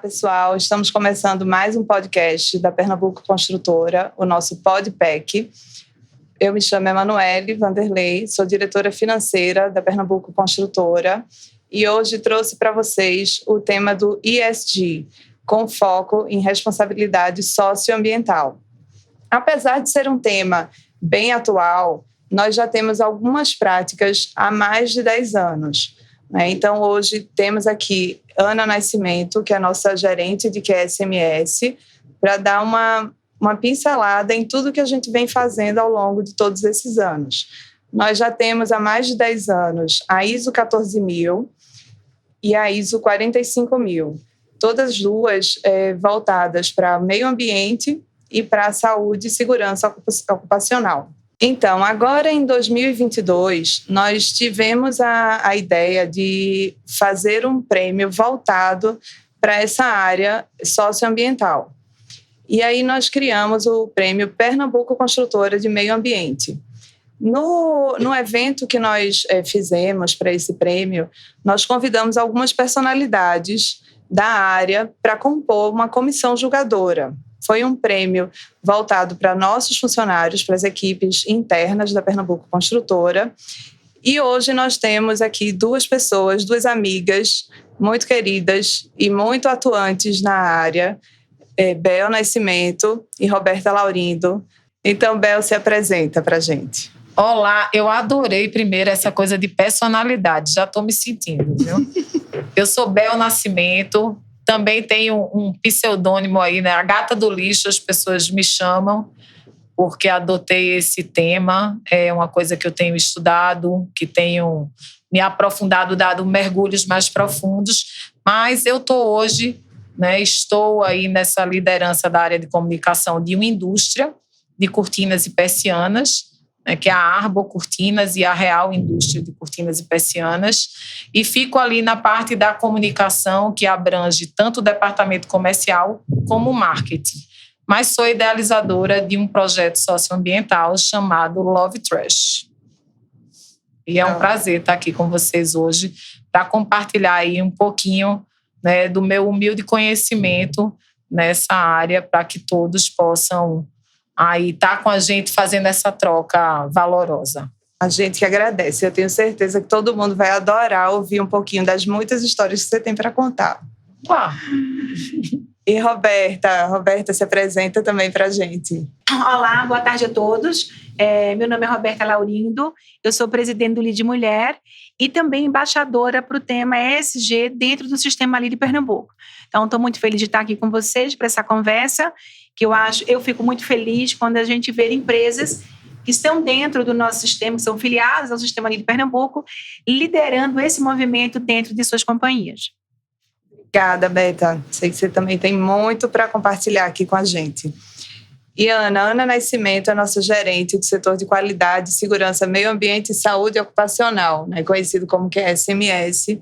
pessoal. Estamos começando mais um podcast da Pernambuco Construtora, o nosso PodPEC. Eu me chamo Emanuele Vanderlei, sou diretora financeira da Pernambuco Construtora e hoje trouxe para vocês o tema do ESG, com foco em responsabilidade socioambiental. Apesar de ser um tema bem atual, nós já temos algumas práticas há mais de 10 anos. Então, hoje temos aqui Ana Nascimento, que é a nossa gerente de QSMS, para dar uma pincelada em tudo que a gente vem fazendo ao longo de todos esses anos. Nós já temos há mais de 10 anos a ISO 14000 e a ISO 45000, todas duas voltadas para o meio ambiente e para a saúde e segurança ocupacional. Então, agora em 2022, nós tivemos a ideia de fazer um prêmio voltado para essa área socioambiental. E aí nós criamos o prêmio Pernambuco Construtora de Meio Ambiente. No evento que nós fizemos para esse prêmio, nós convidamos algumas personalidades da área para compor uma comissão julgadora. Foi um prêmio voltado para nossos funcionários, para as equipes internas da Pernambuco Construtora. E hoje nós temos aqui duas pessoas, duas amigas muito queridas e muito atuantes na área, Bel Nascimento e Roberta Laurindo. Então, Bel, se apresenta para a gente. Olá, eu adorei primeiro essa coisa de personalidade, já estou me sentindo, viu? Eu sou Bel Nascimento. Também tenho um pseudônimo aí, né? A Gata do Lixo, as pessoas me chamam, porque adotei esse tema. É uma coisa que eu tenho estudado, que tenho me aprofundado, dado mergulhos mais profundos. Mas eu estou hoje, né? Estou aí nessa liderança da área de comunicação de uma indústria de cortinas e persianas, que é a Arbo Cortinas e a Real Indústria de Cortinas e Persianas, e fico ali na parte da comunicação que abrange tanto o departamento comercial como o marketing. Mas sou idealizadora de um projeto socioambiental chamado Love Trash. E é um prazer estar aqui com vocês hoje para compartilhar aí um pouquinho, né, do meu humilde conhecimento nessa área para que todos possam aí tá com a gente fazendo essa troca valorosa. A gente que agradece. Eu tenho certeza que todo mundo vai adorar ouvir um pouquinho das muitas histórias que você tem para contar. Uau. E Roberta se apresenta também para a gente. Olá, boa tarde a todos. Meu nome é Roberta Laurindo, eu sou presidente do Lead Mulher e também embaixadora para o tema ESG dentro do Sistema Lead Pernambuco. Então, estou muito feliz de estar aqui com vocês para essa conversa, que eu fico muito feliz quando a gente vê empresas que estão dentro do nosso sistema, que são filiadas ao Sistema Lead Pernambuco, liderando esse movimento dentro de suas companhias. Obrigada, Beta. Sei que você também tem muito para compartilhar aqui com a gente. E Ana Nascimento é nossa gerente do setor de qualidade, segurança, meio ambiente e saúde ocupacional, né, conhecido como QSMS.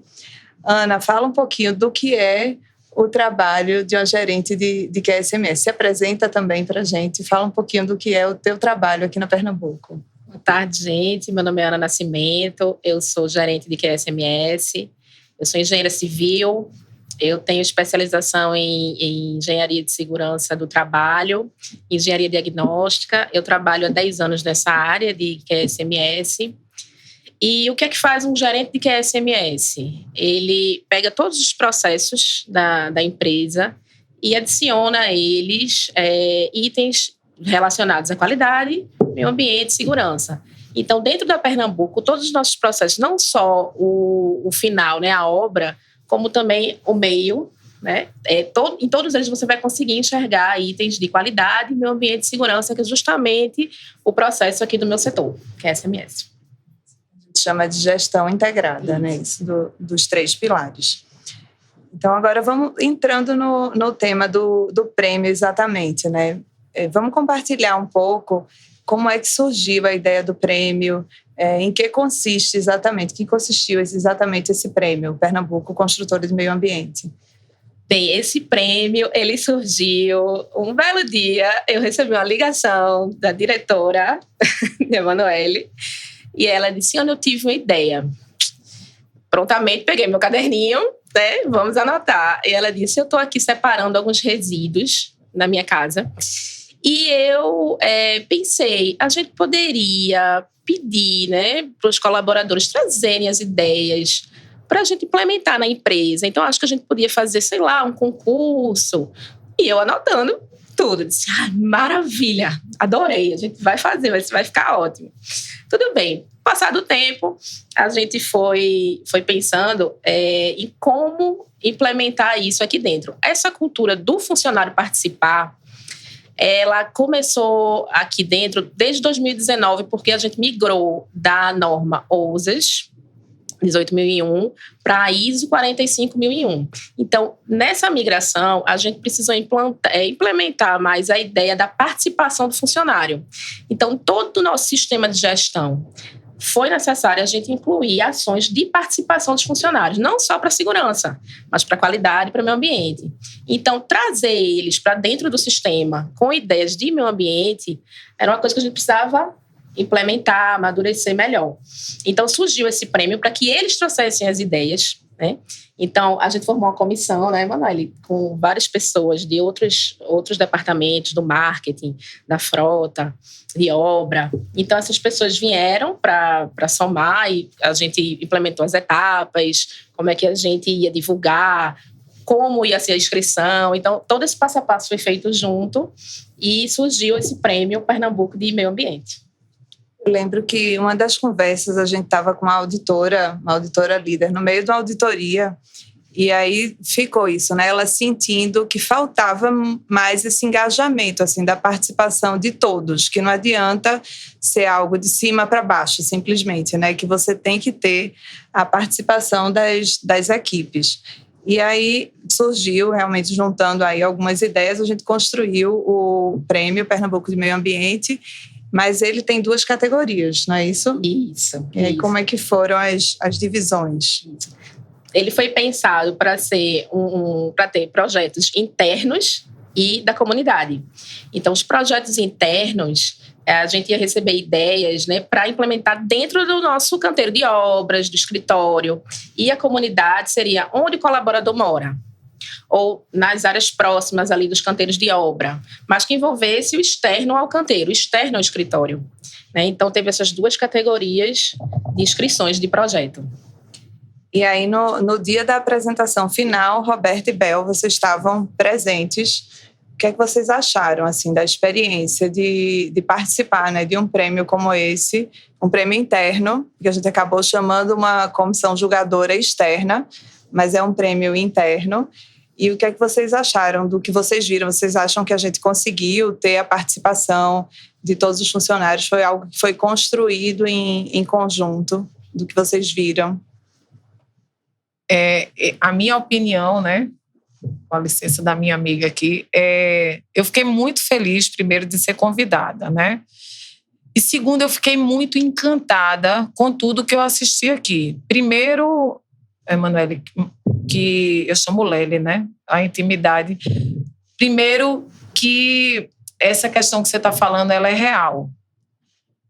Ana, fala um pouquinho do que é o trabalho de uma gerente de QSMS. Se apresenta também para a gente, fala um pouquinho do que é o teu trabalho aqui na Pernambuco. Boa tarde, gente. Meu nome é Ana Nascimento, eu sou gerente de QSMS, eu sou engenheira civil, eu tenho especialização em engenharia de segurança do trabalho, engenharia diagnóstica, eu trabalho há 10 anos nessa área de QSMS. E o que é que faz um gerente de QSMS? Ele pega todos os processos da empresa e adiciona a eles itens relacionados à qualidade, meio ambiente e segurança. Então, dentro da Pernambuco, todos os nossos processos, não só o final, né, a obra, como também o meio, né, em todos eles você vai conseguir enxergar itens de qualidade, meio ambiente e segurança, que é justamente o processo aqui do meu setor, QSMS. Chama de gestão integrada, né? Isso dos 3 pilares. Então, agora vamos entrando no tema do prêmio exatamente, né? Vamos compartilhar um pouco como é que surgiu a ideia do prêmio, em que consiste exatamente, que consistiu exatamente esse prêmio, Pernambuco Construtora de Meio Ambiente. Bem, esse prêmio, ele surgiu um belo dia, eu recebi uma ligação da diretora, Emanuele, e ela disse, Ana, eu tive uma ideia. Prontamente peguei meu caderninho né? Vamos anotar. E ela disse, eu estou aqui separando alguns resíduos na minha casa. E eu pensei, a gente poderia pedir, né, para os colaboradores trazerem as ideias para a gente implementar na empresa. Então, acho que a gente podia fazer, sei lá, um concurso. E eu anotando tudo. Disse, maravilha, adorei, a gente vai fazer, vai ficar ótimo. Tudo bem. Passado o tempo, a gente foi pensando em como implementar isso aqui dentro. Essa cultura do funcionário participar, ela começou aqui dentro desde 2019, porque a gente migrou da norma OSAS 18001 para a ISO 45001. Então, nessa migração, a gente precisou implementar mais a ideia da participação do funcionário. Então, todo o nosso sistema de gestão foi necessário a gente incluir ações de participação dos funcionários, não só para a segurança, mas para a qualidade e para o meio ambiente. Então, trazer eles para dentro do sistema com ideias de meio ambiente era uma coisa que a gente precisava implementar, amadurecer melhor. Então, surgiu esse prêmio para que eles trouxessem as ideias, né? Então, a gente formou uma comissão, né, Manoel, com várias pessoas de outros departamentos, do marketing, da frota, de obra. Então, essas pessoas vieram para somar e a gente implementou as etapas, como é que a gente ia divulgar, como ia ser a inscrição. Então, todo esse passo a passo foi feito junto e surgiu esse prêmio Pernambuco de Meio Ambiente. Eu lembro que uma das conversas a gente estava com uma auditora líder no meio de uma auditoria e aí ficou isso, né? Ela sentindo que faltava mais esse engajamento, assim, da participação de todos, que não adianta ser algo de cima para baixo, simplesmente, né? Que você tem que ter a participação das equipes. E aí surgiu, realmente juntando aí algumas ideias, a gente construiu o Prêmio Pernambuco de Meio Ambiente. Mas ele tem 2 categorias, não é isso? Isso. E aí, como é que foram as divisões? Ele foi pensado para ser para ter projetos internos e da comunidade. Então, os projetos internos, a gente ia receber ideias, né, para implementar dentro do nosso canteiro de obras, do escritório. E a comunidade seria onde o colaborador mora, ou nas áreas próximas ali dos canteiros de obra, mas que envolvesse o externo ao canteiro, o externo ao escritório, né? Então, teve essas 2 categorias de inscrições de projeto. E aí, no dia da apresentação final, Roberta e Bel, vocês estavam presentes. O que é que vocês acharam, assim, da experiência de participar, né, de um prêmio como esse, um prêmio interno, que a gente acabou chamando uma comissão julgadora externa, mas é um prêmio interno. E o que é que vocês acharam do que vocês viram? Vocês acham que a gente conseguiu ter a participação de todos os funcionários? Foi algo que foi construído em conjunto do que vocês viram? A minha opinião, né, com a licença da minha amiga aqui, eu fiquei muito feliz, primeiro, de ser convidada, né? E segundo, eu fiquei muito encantada com tudo que eu assisti aqui. Primeiro, Emanuele, que eu chamo Lely, né? A intimidade. Primeiro, que essa questão que você está falando, ela é real.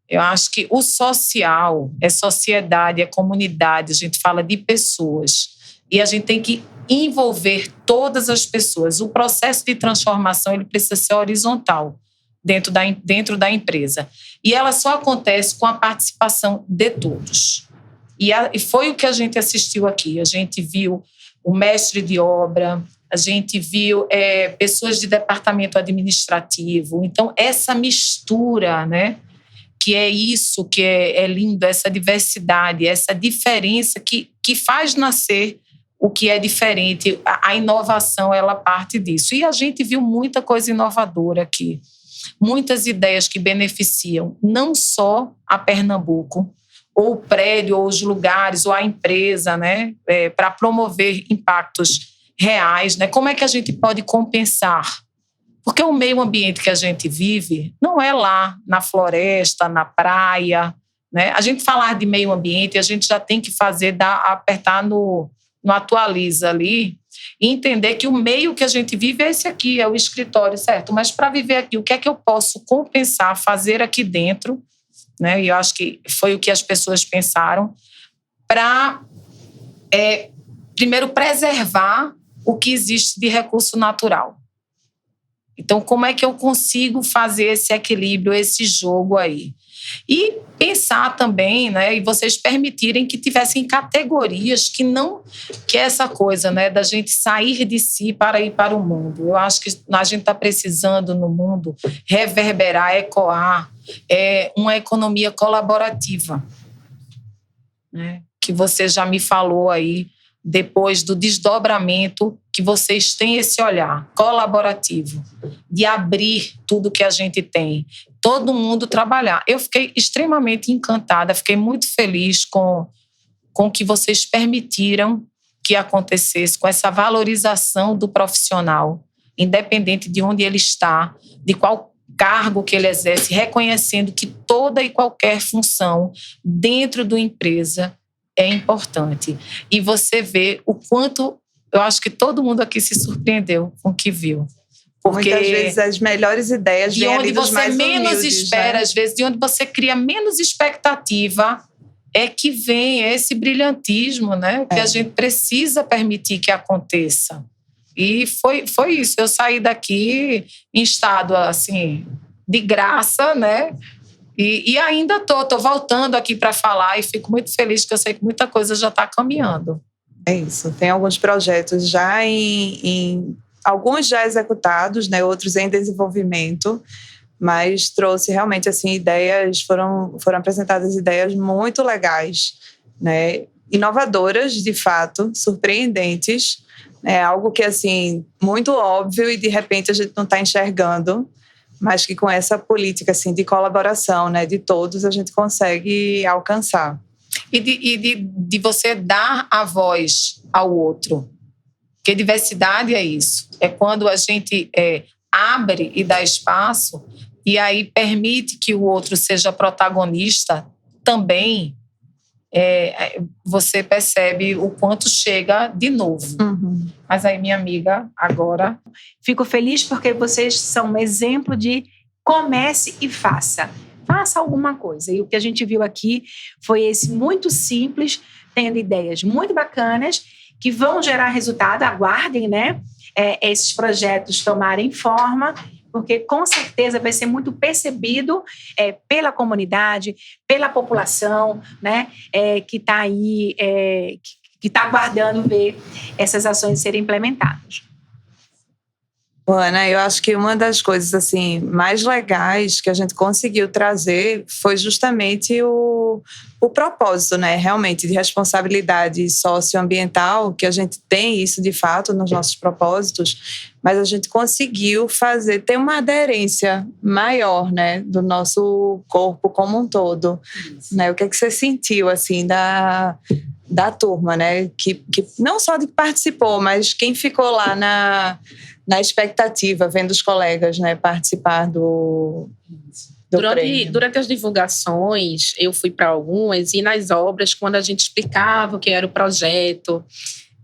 Eu acho que o social é sociedade, é comunidade, a gente fala de pessoas. E a gente tem que envolver todas as pessoas. O processo de transformação, ele precisa ser horizontal dentro da empresa. E ela só acontece com a participação de todos. E foi o que a gente assistiu aqui. A gente viu o mestre de obra, a gente viu pessoas de departamento administrativo. Então, essa mistura, né, que é isso que é lindo, essa diversidade, essa diferença que faz nascer o que é diferente. A inovação, ela parte disso. E a gente viu muita coisa inovadora aqui. Muitas ideias que beneficiam não só a Pernambuco, ou o prédio, ou os lugares, ou a empresa, né, para promover impactos reais, né? Como é que a gente pode compensar? Porque o meio ambiente que a gente vive não é lá na floresta, na praia, né? A gente falar de meio ambiente, a gente já tem que apertar no atualiza ali e entender que o meio que a gente vive é esse aqui, é o escritório, certo? Mas para viver aqui, o que é que eu posso compensar, fazer aqui dentro, né? E eu acho que foi o que as pessoas pensaram para primeiro, preservar o que existe de recurso natural. Então, como é que eu consigo fazer esse equilíbrio, esse jogo aí? E pensar também, né, e vocês permitirem que tivessem categorias que é essa coisa, né, da gente sair de si para ir para o mundo. Eu acho que a gente está precisando no mundo reverberar, ecoar uma economia colaborativa, né, que você já me falou aí, depois do desdobramento, que vocês têm esse olhar colaborativo, de abrir tudo que a gente tem, todo mundo trabalhar. Eu fiquei extremamente encantada, fiquei muito feliz com o que vocês permitiram que acontecesse, com essa valorização do profissional, independente de onde ele está, de qual cargo que ele exerce, reconhecendo que toda e qualquer função dentro da empresa é importante. E você vê o quanto, eu acho que todo mundo aqui se surpreendeu com o que viu. Porque muitas vezes as melhores ideias de vêm onde ali dos você mais menos humildes, espera, né? às vezes, de onde você cria menos expectativa, é que vem esse brilhantismo, né? Que a gente precisa permitir que aconteça. E foi isso. Eu saí daqui em estado, assim, de graça, né? E ainda tô voltando aqui para falar e fico muito feliz que eu sei que muita coisa já está caminhando. É isso. Tem alguns projetos já alguns já executados, né? Outros em desenvolvimento, mas trouxe realmente assim ideias, foram apresentadas ideias muito legais, né? Inovadoras, de fato, surpreendentes, né? Algo que assim muito óbvio e de repente a gente não está enxergando, mas que com essa política assim, de colaboração, né, de todos, a gente consegue alcançar. E de você dar a voz ao outro. Porque diversidade é isso. É quando a gente abre e dá espaço e aí permite que o outro seja protagonista também, você percebe o quanto chega de novo. Uhum. Mas aí, minha amiga, agora... Fico feliz porque vocês são um exemplo de comece e faça. Faça alguma coisa. E o que a gente viu aqui foi esse muito simples, tendo ideias muito bacanas, que vão gerar resultado. Aguardem, né? Esses projetos tomarem forma, porque com certeza vai ser muito percebido pela comunidade, pela população, né? Que está aí, que está aguardando ver essas ações serem implementadas. Ana, eu acho que uma das coisas assim, mais legais que a gente conseguiu trazer foi justamente o propósito, né? Realmente, de responsabilidade socioambiental, que a gente tem isso de fato nos nossos propósitos, mas a gente conseguiu ter uma aderência maior, né? Do nosso corpo como um todo. Né? O que é que você sentiu, assim, da turma, né? Que não só de que participou, mas quem ficou lá na expectativa, vendo os colegas, né, participar do prêmio. Durante as divulgações, eu fui para algumas, e nas obras, quando a gente explicava o que era o projeto,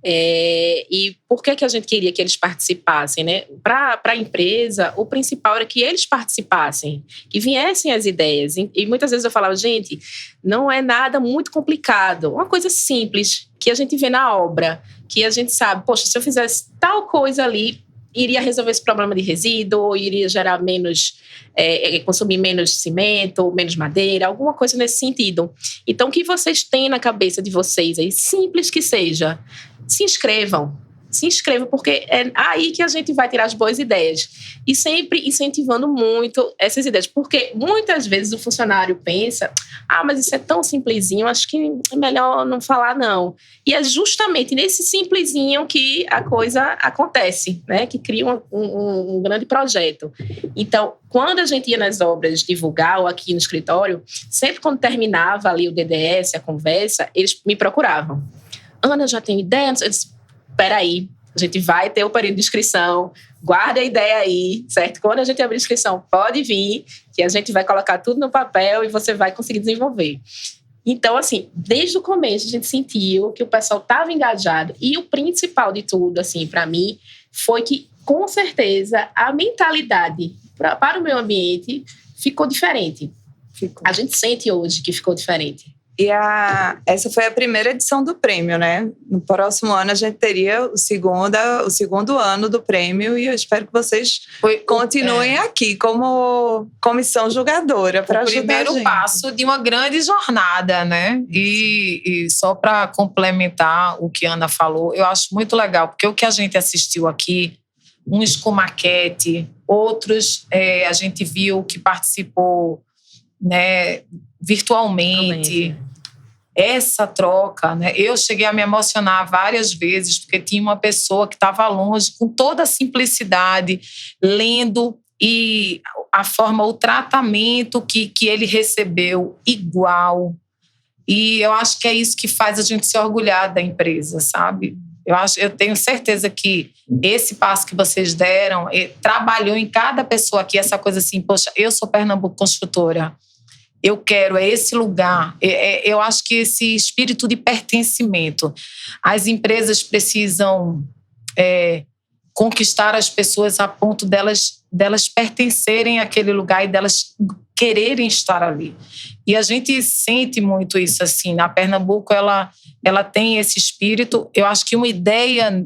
e por que a gente queria que eles participassem, né? Para a empresa, o principal era que eles participassem, que viessem as ideias. E muitas vezes eu falava, gente, não é nada muito complicado, uma coisa simples, que a gente vê na obra, que a gente sabe, poxa, se eu fizesse tal coisa ali, iria resolver esse problema de resíduo, iria gerar consumir menos cimento, menos madeira, alguma coisa nesse sentido. Então, o que vocês têm na cabeça de vocês aí, simples que seja, se inscrevam, porque é aí que a gente vai tirar as boas ideias. E sempre incentivando muito essas ideias, porque muitas vezes o funcionário pensa, mas isso é tão simplesinho, acho que é melhor não falar não. E é justamente nesse simplesinho que a coisa acontece, né? Que cria um grande projeto. Então, quando a gente ia nas obras divulgar ou aqui no escritório, sempre quando terminava ali o DDS, a conversa, eles me procuravam. Ana, já tenho ideia? Eu disse, peraí, a gente vai ter o período de inscrição, guarda a ideia aí, certo? Quando a gente abrir a inscrição, pode vir, que a gente vai colocar tudo no papel e você vai conseguir desenvolver. Então, assim, desde o começo a gente sentiu que o pessoal estava engajado, e o principal de tudo, assim, para mim, foi que, com certeza, a mentalidade para o meio ambiente ficou diferente. A gente sente hoje que ficou diferente. E essa foi a primeira edição do prêmio, né? No próximo ano a gente teria o segundo ano do prêmio, e eu espero que vocês continuem aqui como comissão julgadora para ajudar a gente. O primeiro passo de uma grande jornada, né? E só para complementar o que a Ana falou, eu acho muito legal, porque o que a gente assistiu aqui, uns com maquete, outros a gente viu que participou, né, virtualmente. Essa troca, né? Eu cheguei a me emocionar várias vezes, porque tinha uma pessoa que estava longe, com toda a simplicidade, lendo, e a forma, o tratamento que ele recebeu igual. E eu acho que é isso que faz a gente se orgulhar da empresa, sabe? Eu tenho certeza que esse passo que vocês deram trabalhou em cada pessoa aqui, essa coisa assim, poxa, eu sou Pernambuco Construtora, eu quero esse lugar. Eu acho que esse espírito de pertencimento. As empresas precisam conquistar as pessoas a ponto delas pertencerem àquele lugar e delas quererem estar ali. E a gente sente muito isso, assim. Na Pernambuco, ela tem esse espírito. Eu acho que uma ideia,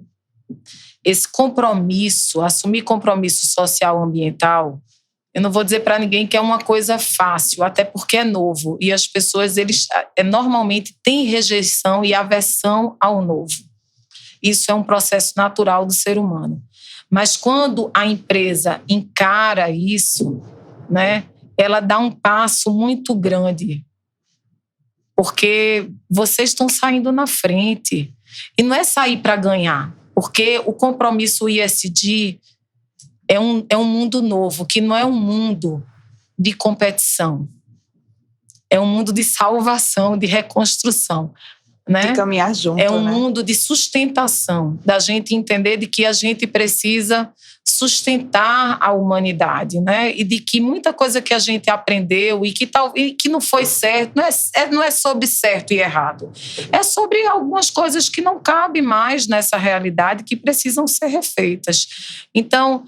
esse compromisso, assumir compromisso social ambiental, eu não vou dizer para ninguém que é uma coisa fácil, até porque é novo. E as pessoas, eles normalmente têm rejeição e aversão ao novo. Isso é um processo natural do ser humano. Mas quando a empresa encara isso, né, ela dá um passo muito grande. Porque vocês estão saindo na frente. E não é sair para ganhar. Porque o compromisso ESG é um mundo novo, que não é um mundo de competição. É um mundo de salvação, de reconstrução. Né? De caminhar junto. É um mundo de sustentação, da gente entender de que a gente precisa sustentar a humanidade, né? E de que muita coisa que a gente aprendeu e que não foi certo, não é sobre certo e errado. É sobre algumas coisas que não cabem mais nessa realidade, que precisam ser refeitas. Então,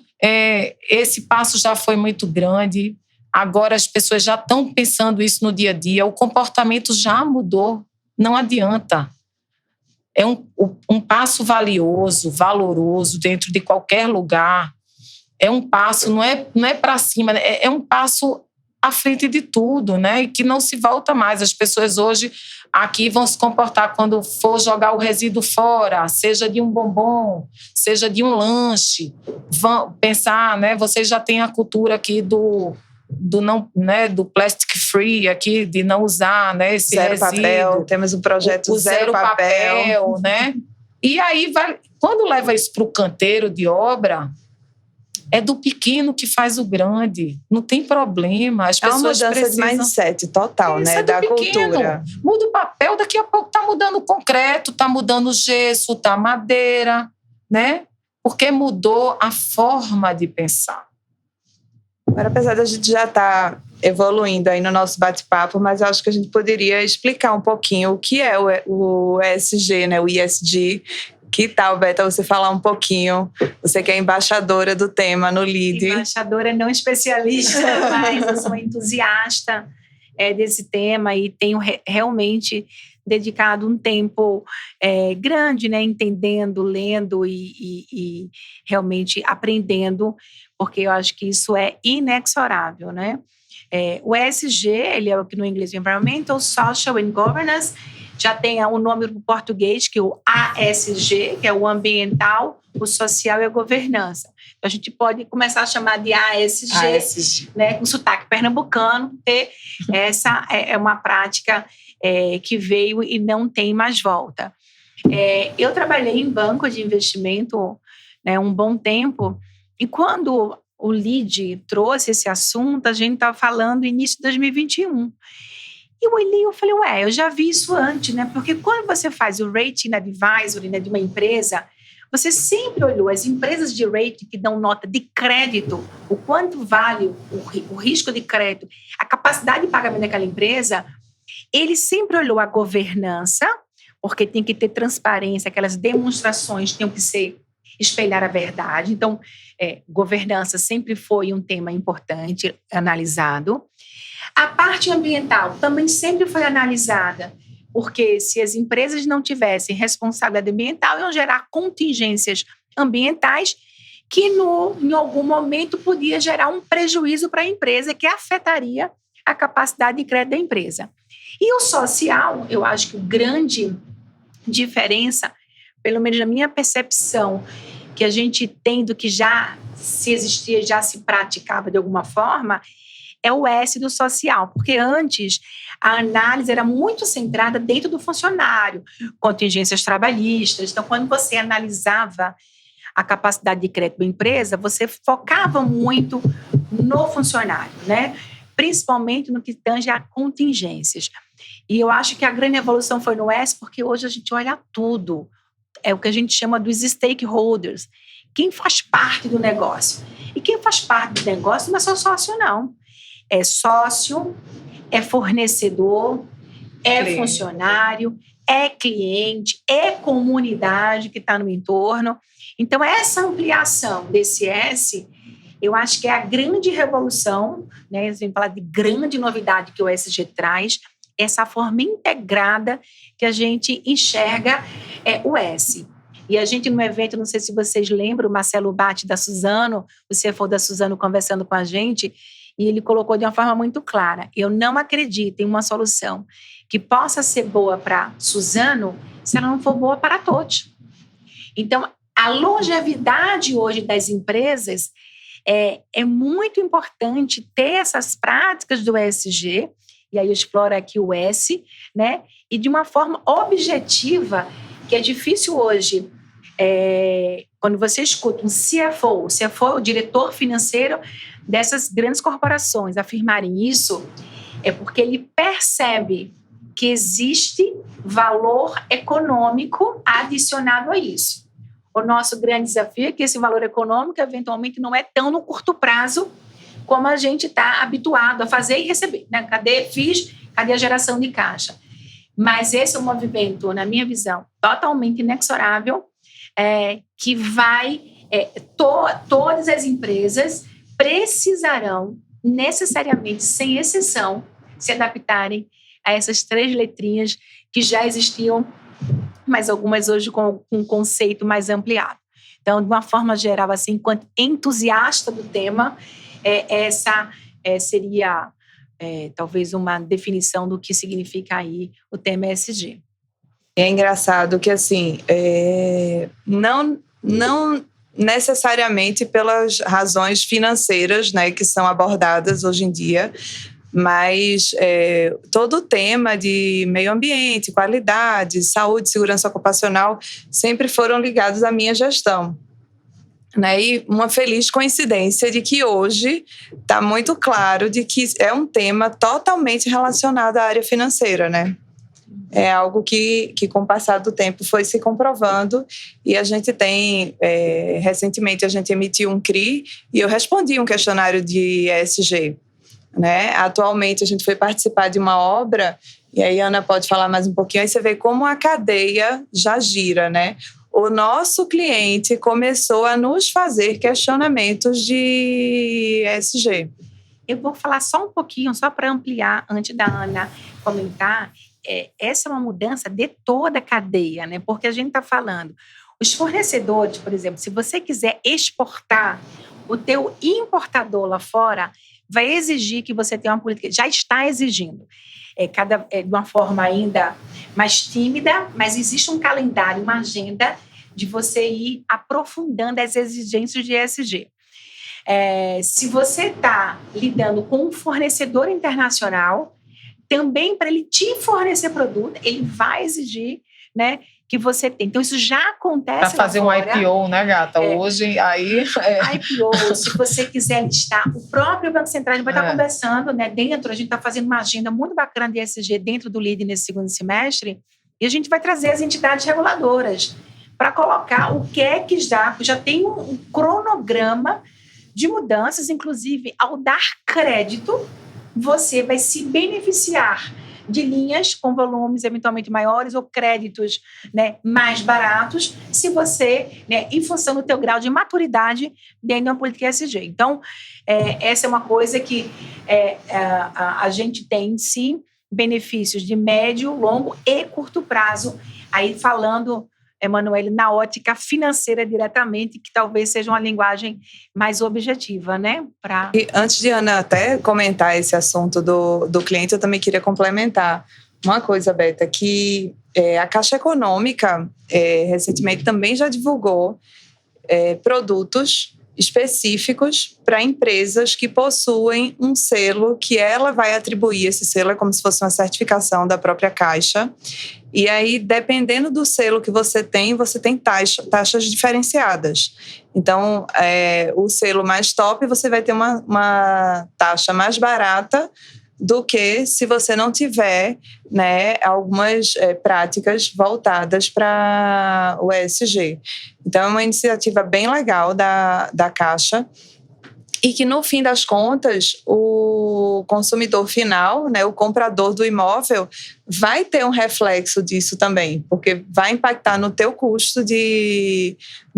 esse passo já foi muito grande. Agora as pessoas já estão pensando isso no dia a dia. O comportamento já mudou. Não adianta. É um passo valioso, valoroso dentro de qualquer lugar. É um passo, não é para cima, é um passo à frente de tudo, né? E que não se volta mais. As pessoas hoje aqui vão se comportar quando for jogar o resíduo fora, seja de um bombom, seja de um lanche. Vão pensar, né? Vocês já têm a cultura aqui do não, né, do plastic free aqui, de não usar, né, esse zero resíduo. Papel, temos um projeto zero papel, né? E aí quando leva isso para o canteiro de obra, é do pequeno que faz o grande, não tem problema. As pessoas uma mudança de mindset total, isso, né, da cultura. Muda o papel, daqui a pouco está mudando o concreto, está mudando o gesso, está a madeira, né? Porque mudou a forma de pensar. Agora, apesar da gente já estar evoluindo aí no nosso bate-papo, mas eu acho que a gente poderia explicar um pouquinho o que é o ESG, né? O ESG. Que tal, Beta, você falar um pouquinho? Você que é embaixadora do tema no LEAD. Embaixadora não especialista, mas eu sou entusiasta desse tema e tenho realmente dedicado um tempo grande, né, entendendo, lendo e realmente aprendendo, porque eu acho que isso é inexorável, né? O ESG, ele é o que no inglês é Environmental, Social and Governance, já tem o nome no português, que é o ASG, que é o ambiental, o social e a governança. Então, a gente pode começar a chamar de ASG. Né, com sotaque pernambucano, porque essa é uma prática que veio e não tem mais volta. Eu trabalhei em banco de investimento, né, um bom tempo, e quando o LEAD trouxe esse assunto, a gente estava falando início de 2021. E eu olhei e falei, eu já vi isso antes, né? Porque quando você faz o rating advisory, né, de uma empresa, você sempre olhou as empresas de rating que dão nota de crédito, o quanto vale o risco de crédito, a capacidade de pagamento daquela empresa, ele sempre olhou a governança, porque tem que ter transparência, aquelas demonstrações tinham que espelhar a verdade. Então, governança sempre foi um tema importante, analisado. A parte ambiental também sempre foi analisada. Porque se as empresas não tivessem responsabilidade ambiental, iam gerar contingências ambientais que em algum momento podia gerar um prejuízo para a empresa que afetaria a capacidade de crédito da empresa. E o social, eu acho que a grande diferença, pelo menos na minha percepção, que a gente tem do que já se existia, já se praticava de alguma forma, é o S do social, porque antes a análise era muito centrada dentro do funcionário, contingências trabalhistas. Então, quando você analisava a capacidade de crédito da empresa, você focava muito no funcionário, né? Principalmente no que tange a contingências. E eu acho que a grande evolução foi no S, porque hoje a gente olha tudo. É o que a gente chama dos stakeholders. Quem faz parte do negócio? E quem faz parte do negócio não é só sócio, não. É sócio, é fornecedor, é cliente, funcionário, é cliente, é comunidade que está no entorno. Então, essa ampliação desse S, eu acho que é a grande revolução, né? A gente fala de grande novidade que o ESG traz, essa forma integrada que a gente enxerga o S. E a gente, no evento, não sei se vocês lembram, o Marcelo Batti da Suzano, o CFO da Suzano conversando com a gente, e ele colocou de uma forma muito clara: eu não acredito em uma solução que possa ser boa para Suzano se ela não for boa para todos. Então, a longevidade hoje das empresas é muito importante ter essas práticas do ESG, e aí eu exploro aqui o S, né? E de uma forma objetiva, que é difícil hoje, quando você escuta um CFO é o diretor financeiro dessas grandes corporações, afirmarem isso, é porque ele percebe que existe valor econômico adicionado a isso. O nosso grande desafio é que esse valor econômico, eventualmente, não é tão no curto prazo como a gente está habituado a fazer e receber, né? Cadê FIIs? Cadê a geração de caixa? Mas esse é um movimento, na minha visão, totalmente inexorável, que vai... todas as empresas precisarão, necessariamente, sem exceção, se adaptarem a essas 3 letrinhas que já existiam, mas algumas hoje com um conceito mais ampliado. Então, de uma forma geral, assim, enquanto entusiasta do tema, essa seria talvez uma definição do que significa aí o tema ESG. É engraçado que, assim, não necessariamente pelas razões financeiras, né, que são abordadas hoje em dia, mas todo o tema de meio ambiente, qualidade, saúde, segurança ocupacional sempre foram ligados à minha gestão. Né? E uma feliz coincidência de que hoje está muito claro de que é um tema totalmente relacionado à área financeira, né? É algo que com o passar do tempo foi se comprovando, e a gente tem, recentemente a gente emitiu um CRI e eu respondi um questionário de ESG. Né? Atualmente a gente foi participar de uma obra, e aí a Ana pode falar mais um pouquinho, aí você vê como a cadeia já gira, né? O nosso cliente começou a nos fazer questionamentos de ESG. Eu vou falar só um pouquinho, só para ampliar, antes da Ana comentar. Essa é uma mudança de toda a cadeia, né? Porque a gente está falando, os fornecedores, por exemplo, se você quiser exportar, o teu importador lá fora vai exigir que você tenha uma política, já está exigindo, de uma forma ainda mais tímida, mas existe um calendário, uma agenda de você ir aprofundando as exigências de ESG. Se você está lidando com um fornecedor internacional, também para ele te fornecer produto, ele vai exigir, né, que você tem. Então, isso já acontece para fazer lá fora. Um IPO, né, gata? Hoje, aí... IPO, se você quiser listar, o próprio Banco Central vai estar conversando, né, dentro, a gente está fazendo uma agenda muito bacana de ESG dentro do LEAD nesse segundo semestre, e a gente vai trazer as entidades reguladoras para colocar o que é que já tem um cronograma de mudanças, inclusive, ao dar crédito, você vai se beneficiar de linhas com volumes eventualmente maiores ou créditos, né, mais baratos, se você, né, em função do teu grau de maturidade dentro de uma política ESG. Então, essa é uma coisa que a gente tem, sim, benefícios de médio, longo e curto prazo. Aí falando, Emanuele, na ótica financeira diretamente, que talvez seja uma linguagem mais objetiva, né? E antes de Ana até comentar esse assunto do cliente, eu também queria complementar uma coisa, Beta, que a Caixa Econômica recentemente também já divulgou produtos específicos para empresas que possuem um selo que ela vai atribuir. Esse selo é como se fosse uma certificação da própria Caixa. E aí, dependendo do selo que você tem taxas diferenciadas. Então, o selo mais top, você vai ter uma taxa mais barata do que se você não tiver, né, algumas práticas voltadas para o ESG. Então, é uma iniciativa bem legal da Caixa e que, no fim das contas, o consumidor final, né, o comprador do imóvel, vai ter um reflexo disso também, porque vai impactar no teu custo de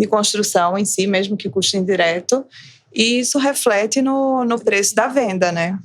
construção em si, mesmo que custo indireto, e isso reflete no preço da venda, né?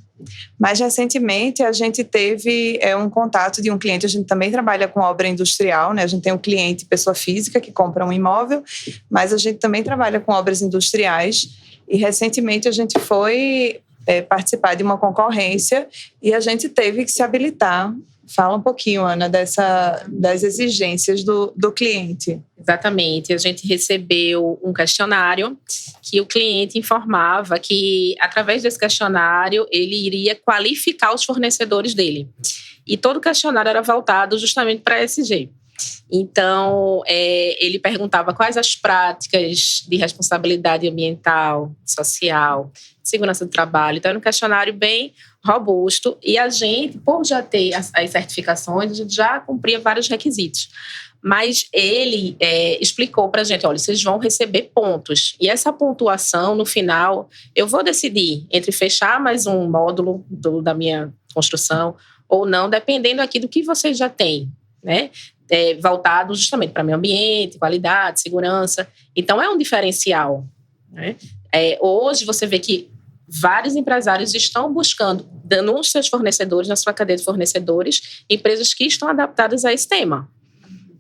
Mas, recentemente, a gente teve um contato de um cliente. A gente também trabalha com obra industrial, né? A gente tem um cliente, pessoa física, que compra um imóvel, mas a gente também trabalha com obras industriais. E, recentemente, a gente foi participar de uma concorrência e a gente teve que se habilitar. Fala um pouquinho, Ana, das exigências do cliente. Exatamente. A gente recebeu um questionário que o cliente informava que, através desse questionário, ele iria qualificar os fornecedores dele. E todo o questionário era voltado justamente para ESG. Então, ele perguntava quais as práticas de responsabilidade ambiental, social, segurança do trabalho. Então, era um questionário bem robusto e a gente, por já ter as certificações, a gente já cumpria vários requisitos. Mas ele explicou para a gente, olha, vocês vão receber pontos. E essa pontuação, no final, eu vou decidir entre fechar mais um módulo da minha construção ou não, dependendo aqui do que vocês já têm, né? Voltado justamente para meio ambiente, qualidade, segurança. Então, é um diferencial, né? Hoje, você vê que vários empresários estão buscando, dando nos seus fornecedores, na sua cadeia de fornecedores, empresas que estão adaptadas a esse tema,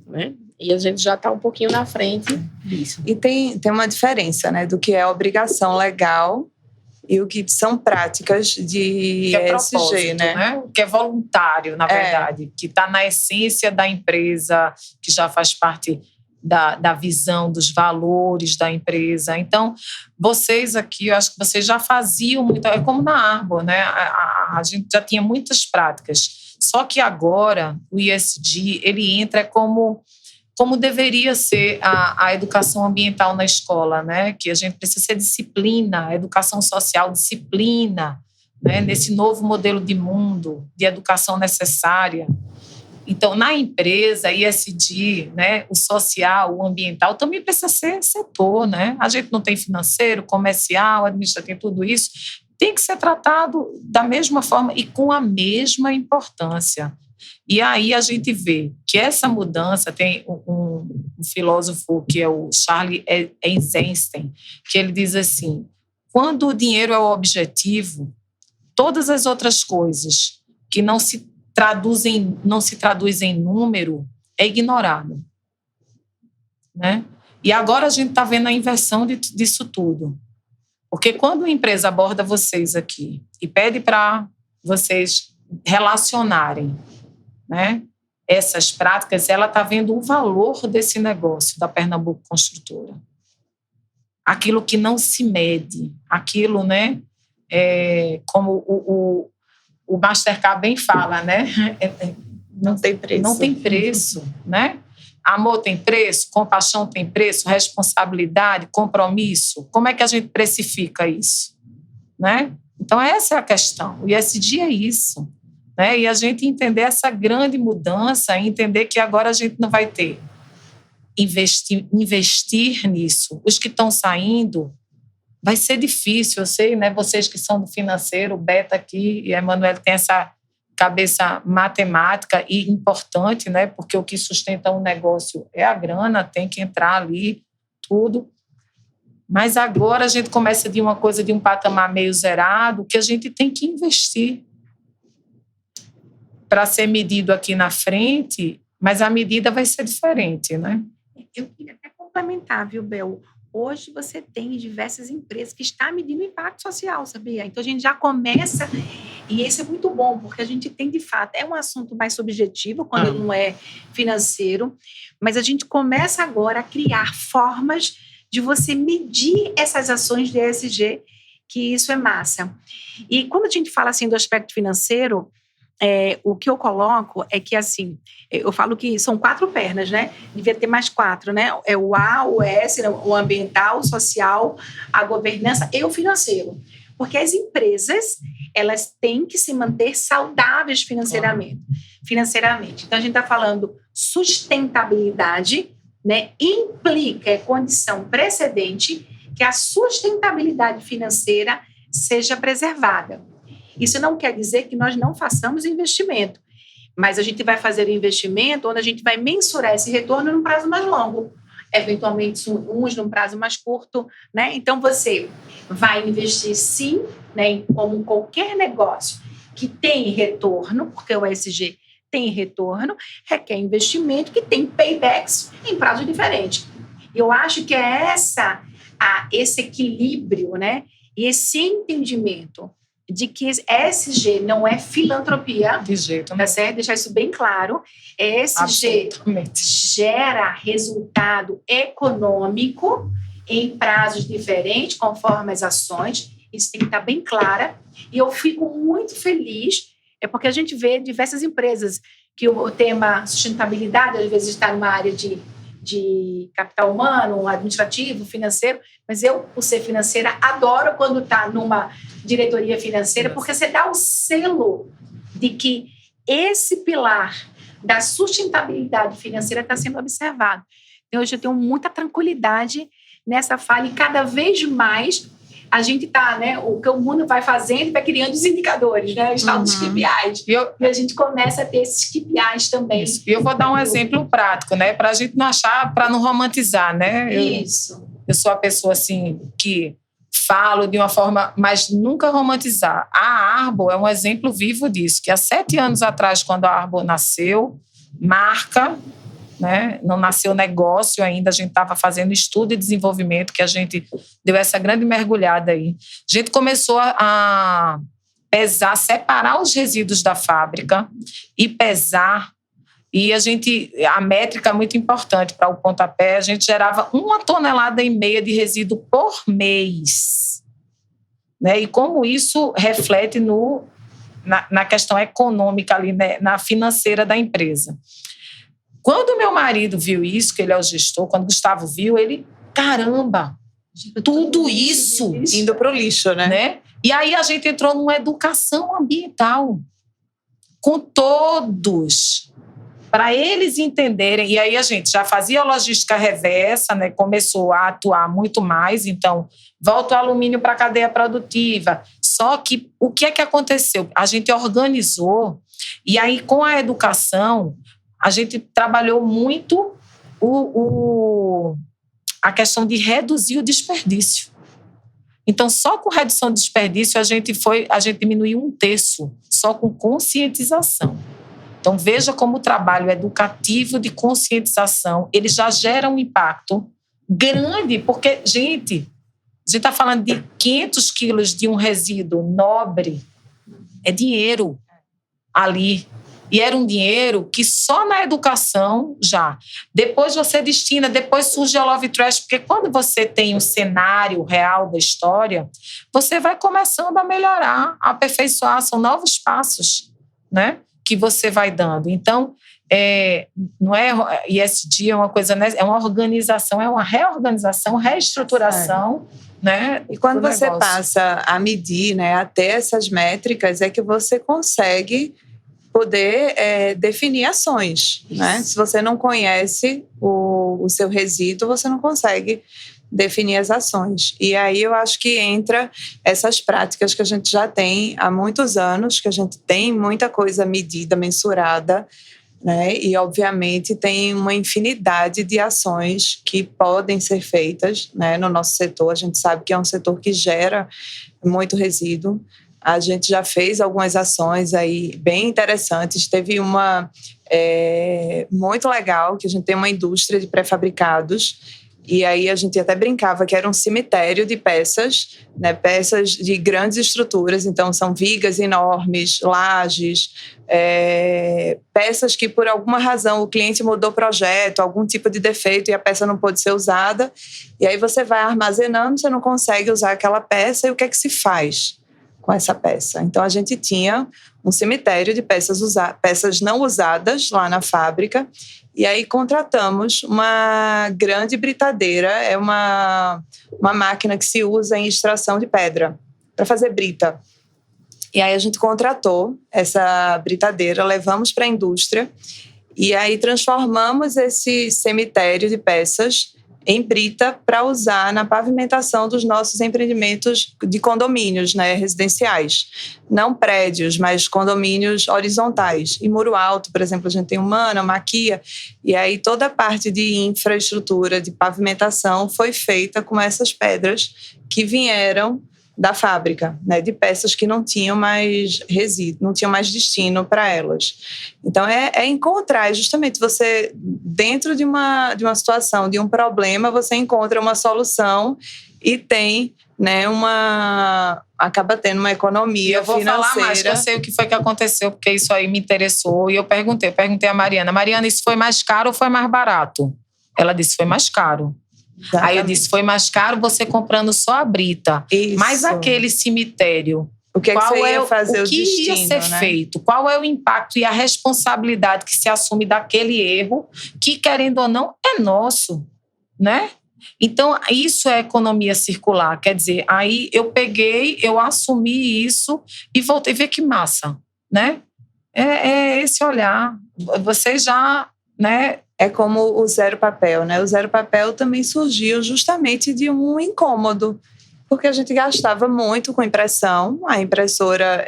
né? E a gente já está um pouquinho na frente disso. E tem uma diferença, né, do que é obrigação legal e o que são práticas de ESG, né? O que é voluntário, na verdade, que está na essência da empresa, que já faz parte da visão, dos valores da empresa. Então, vocês aqui, eu acho que vocês já faziam muito, é como na Arbor, né? A gente já tinha muitas práticas, só que agora o ESG, ele entra como deveria ser a educação ambiental na escola, né? Que a gente precisa ser disciplina, a educação social, disciplina, né? Nesse novo modelo de mundo, de educação necessária. Então, na empresa, ESG, né, o social, o ambiental, também precisa ser setor, né? A gente não tem financeiro, comercial, administrativo, tudo isso. Tem que ser tratado da mesma forma e com a mesma importância. E aí a gente vê que essa mudança, tem um filósofo que é o Charles Eisenstein, que ele diz assim, quando o dinheiro é o objetivo, todas as outras coisas que não se traduz em número é ignorado, né? E agora a gente está vendo a inversão disso tudo. Porque quando a empresa aborda vocês aqui e pede para vocês relacionarem, né, essas práticas, ela está vendo o valor desse negócio da Pernambuco Construtora. Aquilo que não se mede, aquilo, né, como o Mastercard bem fala, né? Não tem preço. Não tem preço, né? Amor tem preço, compaixão tem preço, responsabilidade, compromisso. Como é que a gente precifica isso, né? Então, essa é a questão. O ESG é isso, né? E a gente entender essa grande mudança, entender que agora a gente não vai ter investir nisso. Os que estão saindo, vai ser difícil, eu sei, né? Vocês que são do financeiro, o Beta aqui e a Emanuele tem essa cabeça matemática e importante, né? Porque o que sustenta um negócio é a grana, tem que entrar ali, tudo. Mas agora a gente começa de uma coisa, de um patamar meio zerado, que a gente tem que investir. para ser medido aqui na frente, mas a medida vai ser diferente, né? Eu queria até complementar, viu, Bel? Hoje você tem diversas empresas que estão medindo o impacto social, sabia? Então a gente já começa, e isso é muito bom, porque a gente tem, de fato, é um assunto mais subjetivo, quando ele não é financeiro, mas a gente começa agora a criar formas de você medir essas ações de ESG, que isso é massa. E quando a gente fala assim do aspecto financeiro, o que eu coloco é que, assim, eu falo que são 4 pernas, né? Devia ter mais 4, né? É o A, o S, o ambiental, o social, a governança e o financeiro. Porque as empresas, elas têm que se manter saudáveis financeiramente. Então, a gente está falando sustentabilidade, né? Implica, é condição precedente que a sustentabilidade financeira seja preservada. Isso não quer dizer que nós não façamos investimento, mas a gente vai fazer o investimento onde a gente vai mensurar esse retorno num prazo mais longo, eventualmente uns num prazo mais curto, né? Então, você vai investir sim, né, como qualquer negócio que tem retorno, porque o ESG tem retorno, requer investimento que tem paybacks em prazo diferente. Eu acho que é esse equilíbrio, né, e esse entendimento de que ESG não é filantropia. De jeito, tá certo? Deixar isso bem claro. ESG gera resultado econômico em prazos diferentes, conforme as ações. Isso tem que estar bem clara. E eu fico muito feliz, porque a gente vê diversas empresas que o tema sustentabilidade, às vezes, está numa área de capital humano, administrativo, financeiro, mas eu, por ser financeira, adoro quando está numa diretoria financeira, porque você dá o selo de que esse pilar da sustentabilidade financeira está sendo observado. Então, hoje eu tenho muita tranquilidade nessa fala e cada vez mais a gente está, né, o que o mundo vai fazendo e vai criando os indicadores, né, os tal dos KPIs. E a gente começa a ter esses KPIs também. Isso. E eu vou dar um exemplo prático, né, para a gente não achar, para não romantizar, né? Eu sou a pessoa, assim, que falo de uma forma, mas nunca romantizar. A Arbor é um exemplo vivo disso, que há 7 anos atrás, quando a Arbor nasceu, marca, né? Não nasceu negócio ainda, a gente estava fazendo estudo e desenvolvimento, que a gente deu essa grande mergulhada aí. A gente começou a pesar, separar os resíduos da fábrica e pesar, e a métrica é muito importante para o pontapé, a gente gerava 1,5 tonelada de resíduo por mês. Né? E como isso reflete na questão econômica, ali, né? Na financeira da empresa. Quando meu marido viu isso, que ele é o gestor, quando o Gustavo viu, ele, caramba, tudo isso indo para o lixo, né? E aí a gente entrou numa educação ambiental com todos, para eles entenderem. E aí a gente já fazia logística reversa, né? Começou a atuar muito mais, então volta o alumínio para a cadeia produtiva. Só que o que é que aconteceu? A gente organizou, e aí com a educação a gente trabalhou muito a questão de reduzir o desperdício. Então, só com redução de desperdício, a gente diminuiu 1/3, só com conscientização. Então, veja como o trabalho educativo de conscientização, ele já gera um impacto grande, porque, gente, a gente está falando de 500 quilos de um resíduo nobre, é dinheiro ali. E era um dinheiro que só na educação já. Depois você destina, depois surge a Love Trash, porque quando você tem um cenário real da história, você vai começando a melhorar, a aperfeiçoar, são novos passos, né, que você vai dando. Então, não é ESG, é uma coisa, né, é uma organização, é uma reorganização, reestruturação, né? E quando você passa a medir, né, até essas métricas, é que você consegue poder definir ações, né? Se você não conhece o seu resíduo, você não consegue definir as ações. E aí eu acho que entra essas práticas que a gente já tem há muitos anos, que a gente tem muita coisa medida, mensurada, né? E obviamente tem uma infinidade de ações que podem ser feitas, né? No nosso setor. A gente sabe que é um setor que gera muito resíduo. A gente já fez algumas ações aí bem interessantes. Teve uma muito legal, que a gente tem uma indústria de pré-fabricados, e aí a gente até brincava que era um cemitério de peças, né? Peças de grandes estruturas, então são vigas enormes, lajes, peças que por alguma razão o cliente mudou o projeto, algum tipo de defeito e a peça não pôde ser usada, e aí você vai armazenando, você não consegue usar aquela peça, e o que é que se faz com essa peça? Então a gente tinha um cemitério de peças não usadas lá na fábrica, e aí contratamos uma grande britadeira, é uma máquina que se usa em extração de pedra para fazer brita. E aí a gente contratou essa britadeira, levamos para a indústria e aí transformamos esse cemitério de peças em brita para usar na pavimentação dos nossos empreendimentos de condomínios, né, residenciais. Não prédios, mas condomínios horizontais. Em Muro Alto, por exemplo, a gente tem o Mana, o Maquia, e aí toda a parte de infraestrutura, de pavimentação foi feita com essas pedras que vieram da fábrica, né, de peças que não tinham mais resíduo, não tinham mais destino para elas. Então, é encontrar, justamente você, dentro de uma situação, de um problema, você encontra uma solução e tem, né, acaba tendo uma economia financeira. Eu vou falar mais, eu sei o que foi que aconteceu, porque isso aí me interessou, e eu perguntei a Mariana, isso foi mais caro ou foi mais barato? Ela disse, foi mais caro. Exatamente. Aí eu disse, foi mais caro você comprando só a brita. Isso. Mas aquele cemitério, o que você ia fazer, o que ia ser feito? Qual é o impacto e a responsabilidade que se assume daquele erro, que, querendo ou não, é nosso, né? Então, isso é economia circular. Quer dizer, aí eu assumi isso e voltei a ver que massa, né? É esse olhar. Você já, né? É como o zero papel, né? O zero papel também surgiu justamente de um incômodo, porque a gente gastava muito com impressão. A impressora,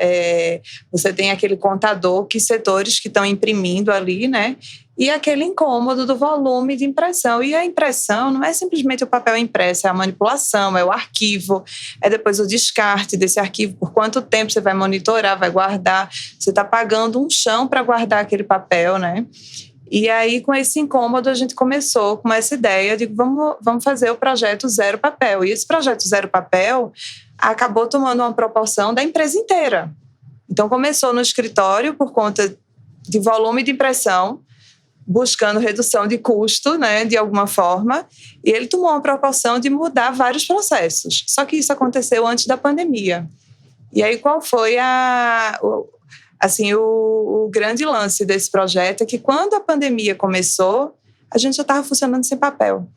você tem aquele contador, que setores que estão imprimindo ali, né? E aquele incômodo do volume de impressão. E a impressão não é simplesmente o papel impresso, é a manipulação, é o arquivo, é depois o descarte desse arquivo, por quanto tempo você vai monitorar, vai guardar. Você está pagando um chão para guardar aquele papel, né? E aí, com esse incômodo, a gente começou com essa ideia de vamos fazer o projeto Zero Papel. E esse projeto Zero Papel acabou tomando uma proporção da empresa inteira. Então, começou no escritório por conta de volume de impressão, buscando redução de custo, né, de alguma forma, e ele tomou uma proporção de mudar vários processos. Só que isso aconteceu antes da pandemia. E aí, qual foi o grande lance desse projeto é que quando a pandemia começou, a gente já estava funcionando sem papel.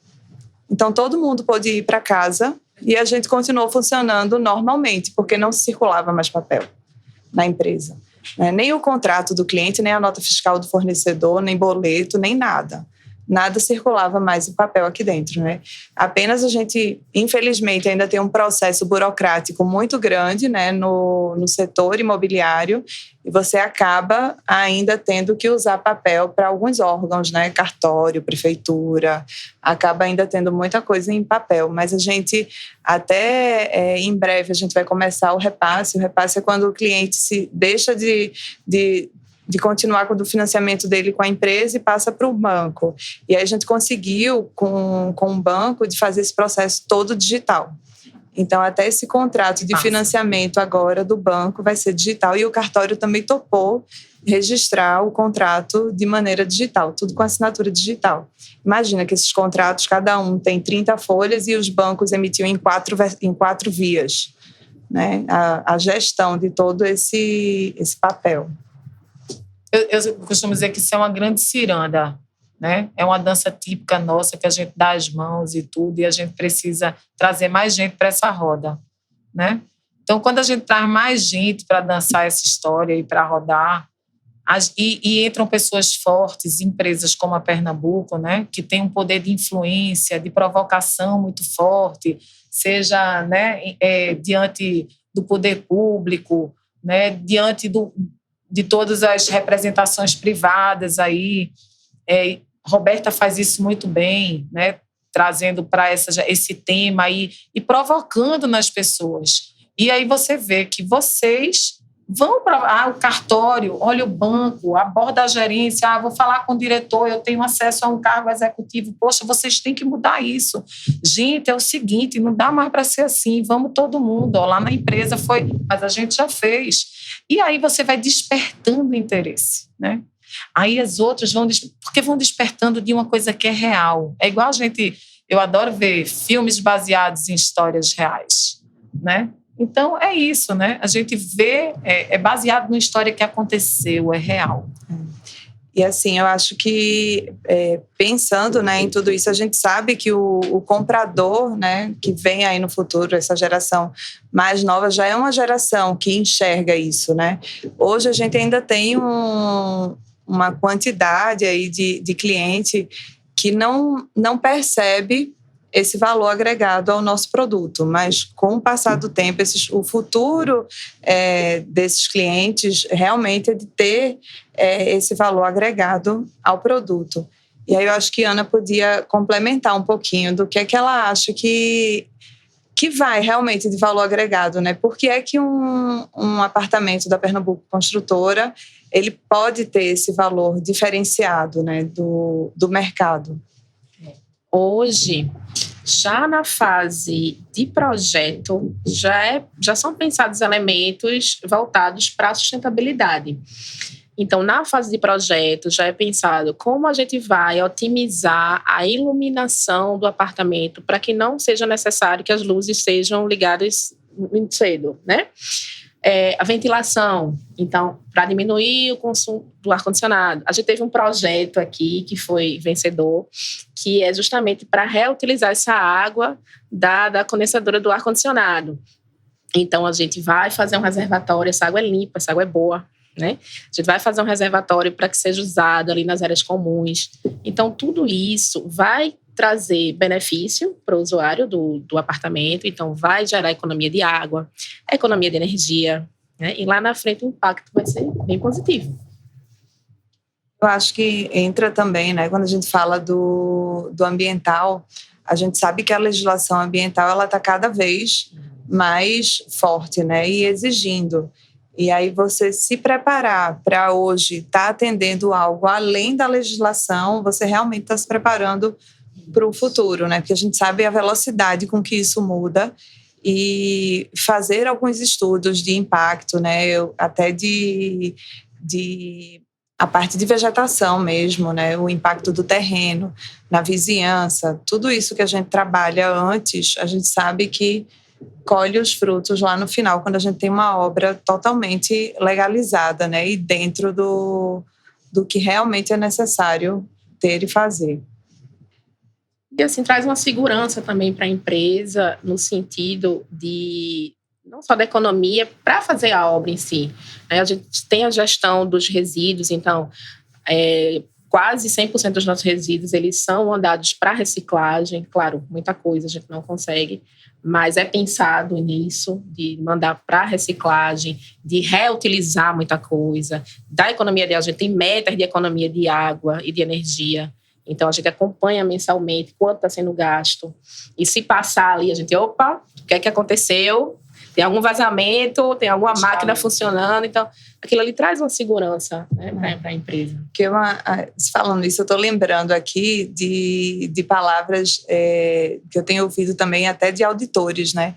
Então, todo mundo pôde ir para casa e a gente continuou funcionando normalmente, porque não circulava mais papel na empresa. Nem o contrato do cliente, nem a nota fiscal do fornecedor, nem boleto, nem nada. Nada circulava mais em papel aqui dentro, né? Apenas a gente, infelizmente, ainda tem um processo burocrático muito grande, né, no setor imobiliário, e você acaba ainda tendo que usar papel para alguns órgãos, né? Cartório, prefeitura, acaba ainda tendo muita coisa em papel. Mas a gente, até em breve, a gente vai começar o repasse. O repasse é quando o cliente se deixa de continuar com o financiamento dele com a empresa e passa para o banco. E aí a gente conseguiu, com o banco, de fazer esse processo todo digital. Então, até esse contrato de financiamento agora do banco vai ser digital. E o cartório também topou registrar o contrato de maneira digital, tudo com assinatura digital. Imagina que esses contratos, cada um tem 30 folhas e os bancos emitiam em quatro vias, né? A gestão de todo esse papel. Eu costumo dizer que isso é uma grande ciranda, né? É uma dança típica nossa que a gente dá as mãos e tudo, e a gente precisa trazer mais gente para essa roda, né? Então, quando a gente traz mais gente para dançar essa história e para rodar, e entram pessoas fortes, empresas como a Pernambuco, né? Que tem um poder de influência, de provocação muito forte, seja, né, diante do poder público, né, diante de todas as representações privadas aí. Roberta faz isso muito bem, né? Trazendo para esse tema aí e provocando nas pessoas. E aí você vê que vocês vão para o cartório, olha o banco, aborda a gerência, vou falar com o diretor, eu tenho acesso a um cargo executivo, poxa, vocês têm que mudar isso. Gente, é o seguinte, não dá mais para ser assim, vamos todo mundo, lá na empresa foi, mas a gente já fez. E aí você vai despertando interesse, né? Aí as outras porque vão despertando de uma coisa que é real. É igual eu adoro ver filmes baseados em histórias reais, né? Então, é isso, né? A gente vê, é baseado numa história que aconteceu, é real. E assim, eu acho que pensando, né, em tudo isso, a gente sabe que o comprador, né, que vem aí no futuro, essa geração mais nova, já é uma geração que enxerga isso, né? Hoje a gente ainda tem uma quantidade aí de cliente que não percebe esse valor agregado ao nosso produto, mas com o passar do tempo, o futuro desses clientes realmente é de ter esse valor agregado ao produto. E aí eu acho que a Ana podia complementar um pouquinho do que é que ela acha que vai realmente de valor agregado, né? Por que é que um apartamento da Pernambuco Construtora ele pode ter esse valor diferenciado, né, do mercado? Hoje, já na fase de projeto, já são pensados elementos voltados para a sustentabilidade. Então, na fase de projeto, já é pensado como a gente vai otimizar a iluminação do apartamento para que não seja necessário que as luzes sejam ligadas muito cedo, né? A ventilação, então, para diminuir o consumo do ar-condicionado. A gente teve um projeto aqui que foi vencedor, que é justamente para reutilizar essa água da condensadora do ar-condicionado. Então, a gente vai fazer um reservatório, essa água é limpa, essa água é boa, né? A gente vai fazer um reservatório para que seja usado ali nas áreas comuns. Então, tudo isso vai trazer benefício para o usuário do apartamento, então vai gerar economia de água, economia de energia, né? E lá na frente o impacto vai ser bem positivo. Eu acho que entra também, né, quando a gente fala do ambiental, a gente sabe que a legislação ambiental ela está cada vez mais forte, né, e exigindo. E aí você se preparar para hoje estar atendendo algo além da legislação, você realmente está se preparando para o futuro, né? Porque a gente sabe a velocidade com que isso muda e fazer alguns estudos de impacto, né? Até de a parte de vegetação mesmo, né? O impacto do terreno, na vizinhança, tudo isso que a gente trabalha antes, a gente sabe que colhe os frutos lá no final, quando a gente tem uma obra totalmente legalizada, né? E dentro do que realmente é necessário ter e fazer. E assim, traz uma segurança também para a empresa, no sentido de, não só da economia, para fazer a obra em si. A gente tem a gestão dos resíduos, então, quase 100% dos nossos resíduos, eles são mandados para reciclagem. Claro, muita coisa a gente não consegue, mas é pensado nisso, de mandar para reciclagem, de reutilizar muita coisa. Da economia de água, a gente tem metas de economia de água e de energia. Então, a gente acompanha mensalmente quanto está sendo gasto. E se passar ali, a gente, opa, o que é que aconteceu? Tem algum vazamento? Tem alguma máquina funcionando? Então, aquilo ali traz uma segurança, né, para a empresa. Porque falando isso, eu estou lembrando aqui de palavras que eu tenho ouvido também até de auditores, né?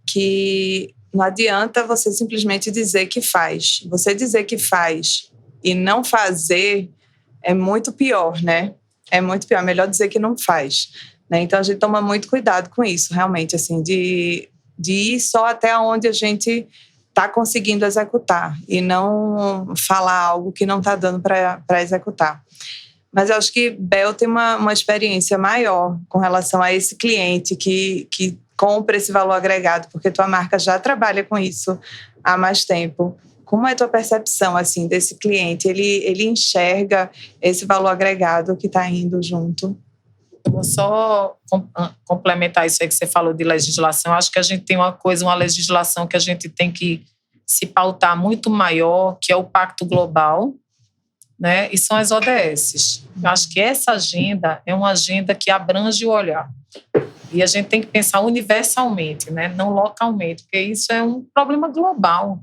Que não adianta você simplesmente dizer que faz. Você dizer que faz e não fazer é muito pior, né? É muito pior, é melhor dizer que não faz, né? Então a gente toma muito cuidado com isso, realmente, assim, de ir só até onde a gente está conseguindo executar e não falar algo que não está dando para executar. Mas eu acho que Bel tem uma experiência maior com relação a esse cliente que compra esse valor agregado, porque tua marca já trabalha com isso há mais tempo. Como é a tua percepção, assim, desse cliente? Ele enxerga esse valor agregado que está indo junto? Eu vou só complementar isso aí que você falou de legislação. Eu acho que a gente tem uma legislação que a gente tem que se pautar muito maior, que é o Pacto Global, né? E são as ODS. Eu acho que essa agenda é uma agenda que abrange o olhar. E a gente tem que pensar universalmente, né? Não localmente, porque isso é um problema global,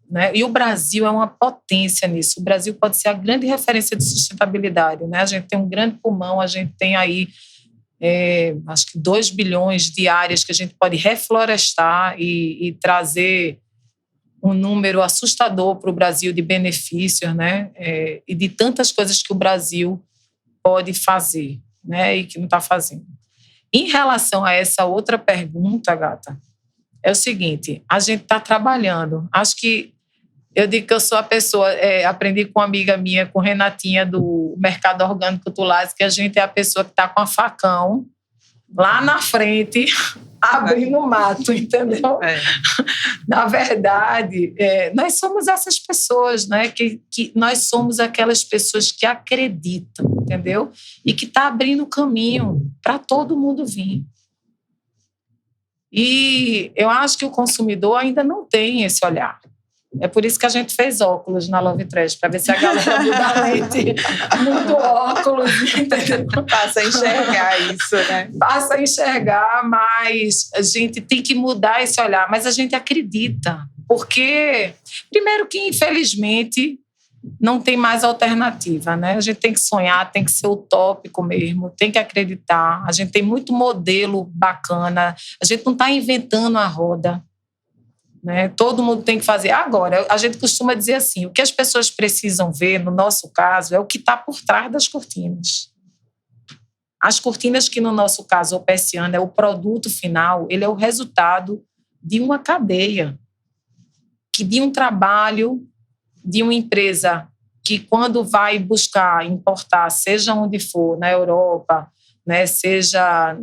né? E o Brasil é uma potência nisso. O Brasil pode ser a grande referência de sustentabilidade, né? A gente tem um grande pulmão, a gente tem aí acho que 2 bilhões de áreas que a gente pode reflorestar e trazer um número assustador para o Brasil de benefícios, né? E de tantas coisas que o Brasil pode fazer, né? E que não está fazendo. Em relação a essa outra pergunta, Gata, é o seguinte, a gente está trabalhando. Acho que eu digo que eu sou a pessoa, aprendi com uma amiga minha, com Renatinha, do Mercado Orgânico Tulás, que a gente é a pessoa que está com a facão lá na frente, abrindo o mato, entendeu? Na verdade, nós somos essas pessoas, né? Que nós somos aquelas pessoas que acreditam, entendeu? E que está abrindo caminho para todo mundo vir. E eu acho que o consumidor ainda não tem esse olhar. É por isso que a gente fez óculos na Love Trash, para ver se a galera muda a lente, muda o óculos, entendeu? Passa a enxergar isso, né? Passa a enxergar, mas a gente tem que mudar esse olhar. Mas a gente acredita, porque, primeiro que, infelizmente, não tem mais alternativa, né? A gente tem que sonhar, tem que ser utópico mesmo, tem que acreditar. A gente tem muito modelo bacana, a gente não está inventando a roda. Né? Todo mundo tem que fazer. Agora, a gente costuma dizer assim, o que as pessoas precisam ver, no nosso caso, é o que está por trás das cortinas. As cortinas que, no nosso caso, o persiana é o produto final, ele é o resultado de uma cadeia, de um trabalho, de uma empresa que, quando vai buscar importar, seja onde for, na Europa, né, seja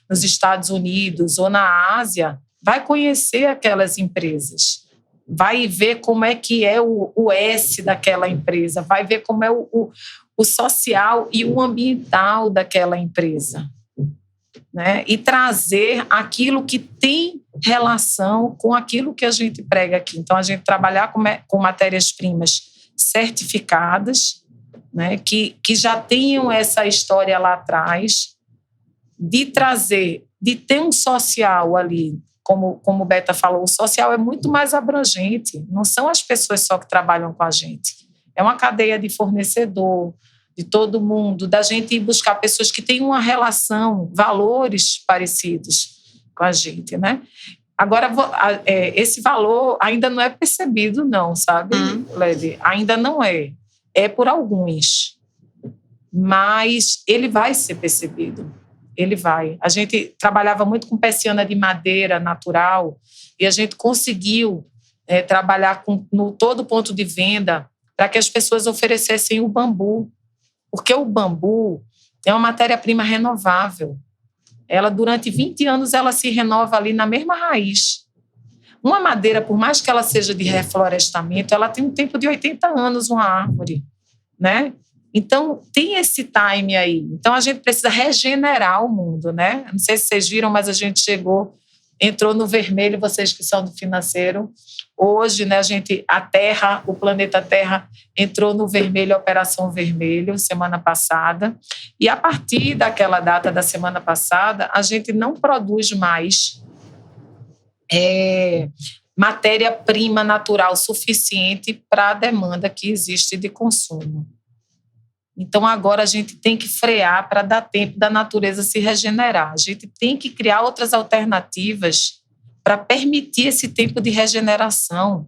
nos Estados Unidos ou na Ásia, vai conhecer aquelas empresas, vai ver como é que é o S daquela empresa, vai ver como é o social e o ambiental daquela empresa, né? E trazer aquilo que tem relação com aquilo que a gente prega aqui. Então, a gente trabalhar com matérias-primas certificadas, né? Que já tenham essa história lá atrás, de ter um social ali. Como o Beta falou, o social é muito mais abrangente. Não são as pessoas só que trabalham com a gente. É uma cadeia de fornecedor, de todo mundo, da gente ir buscar pessoas que têm uma relação, valores parecidos com a gente, né? Agora, esse valor ainda não é percebido, não, sabe, Leve? Ainda não é. É por alguns. Mas ele vai ser percebido. Ele vai. A gente trabalhava muito com persiana de madeira natural e a gente conseguiu trabalhar no todo ponto de venda para que as pessoas oferecessem o bambu. Porque o bambu é uma matéria-prima renovável. Ela, durante 20 anos, ela se renova ali na mesma raiz. Uma madeira, por mais que ela seja de reflorestamento, ela tem um tempo de 80 anos, uma árvore, né? Então, tem esse time aí. Então, a gente precisa regenerar o mundo, né? Não sei se vocês viram, mas a gente entrou no vermelho, vocês que são do financeiro. Hoje, né, a Terra, o planeta Terra, entrou no vermelho, Operação Vermelho, semana passada. E a partir daquela data da semana passada, a gente não produz mais matéria-prima natural suficiente para a demanda que existe de consumo. Então, agora a gente tem que frear para dar tempo da natureza se regenerar. A gente tem que criar outras alternativas para permitir esse tempo de regeneração,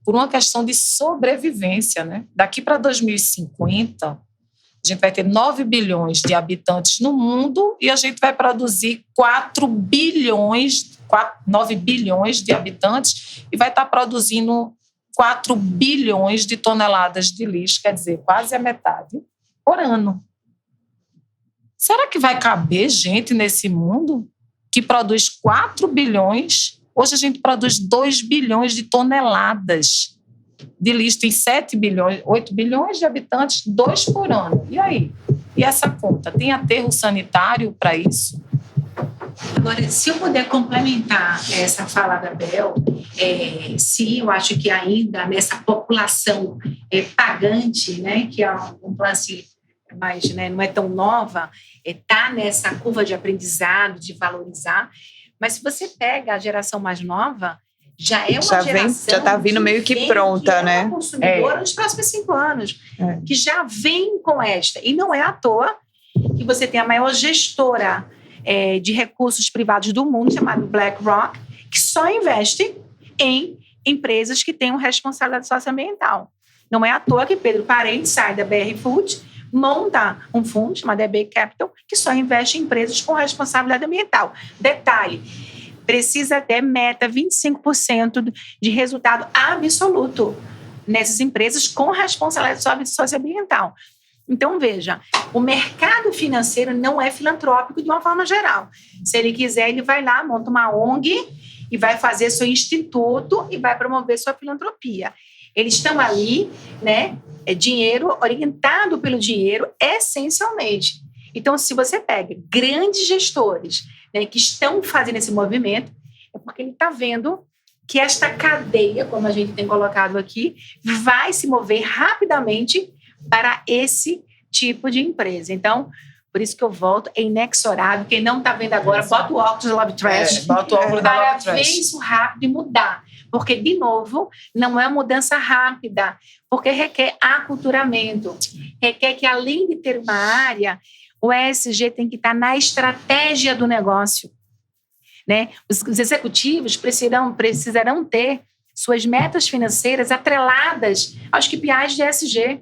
por uma questão de sobrevivência, né? Daqui para 2050, a gente vai ter 9 bilhões de habitantes no mundo e a gente vai produzir 9 bilhões de habitantes e vai estar produzindo 4 bilhões de toneladas de lixo, quer dizer, quase a metade, por ano. Será que vai caber gente nesse mundo que produz 4 bilhões? Hoje a gente produz 2 bilhões de toneladas de lixo. Tem 8 bilhões de habitantes, 2 por ano. E aí? E essa conta? Tem aterro sanitário para isso? Agora, se eu puder complementar essa fala da Bel, sim, eu acho que ainda nessa população pagante, né, que é um lance mais, né, não é tão nova, está nessa curva de aprendizado, de valorizar. Mas se você pega a geração mais nova, já é uma geração já está vindo meio que pronta, né? Uma consumidora nos próximos 5 anos, que já vem com esta. E não é à toa que você tem a maior gestora de recursos privados do mundo, chamada BlackRock, que só investe em empresas que tenham responsabilidade socioambiental. Não é à toa que Pedro Parente sai da BR Foods, monta um fundo chamado EB Capital, que só investe em empresas com responsabilidade ambiental. Detalhe, precisa ter meta 25% de resultado absoluto nessas empresas com responsabilidade socioambiental. Então, veja, o mercado financeiro não é filantrópico de uma forma geral. Se ele quiser, ele vai lá, monta uma ONG e vai fazer seu instituto e vai promover sua filantropia. Eles estão ali, né? É dinheiro orientado pelo dinheiro, essencialmente. Então, se você pega grandes gestores, né, que estão fazendo esse movimento, é porque ele está vendo que esta cadeia, como a gente tem colocado aqui, vai se mover rapidamente para esse tipo de empresa. Então, por isso que eu volto, é inexorável. Quem não está vendo agora, bota o óculos da Love Trash. Bota o óculos da Love Trash. Para ver isso rápido e mudar. Porque, de novo, não é mudança rápida, porque requer aculturamento. Requer que, além de ter uma área, o ESG tem que estar na estratégia do negócio. Né? Os executivos precisarão ter suas metas financeiras atreladas aos KPIs de ESG.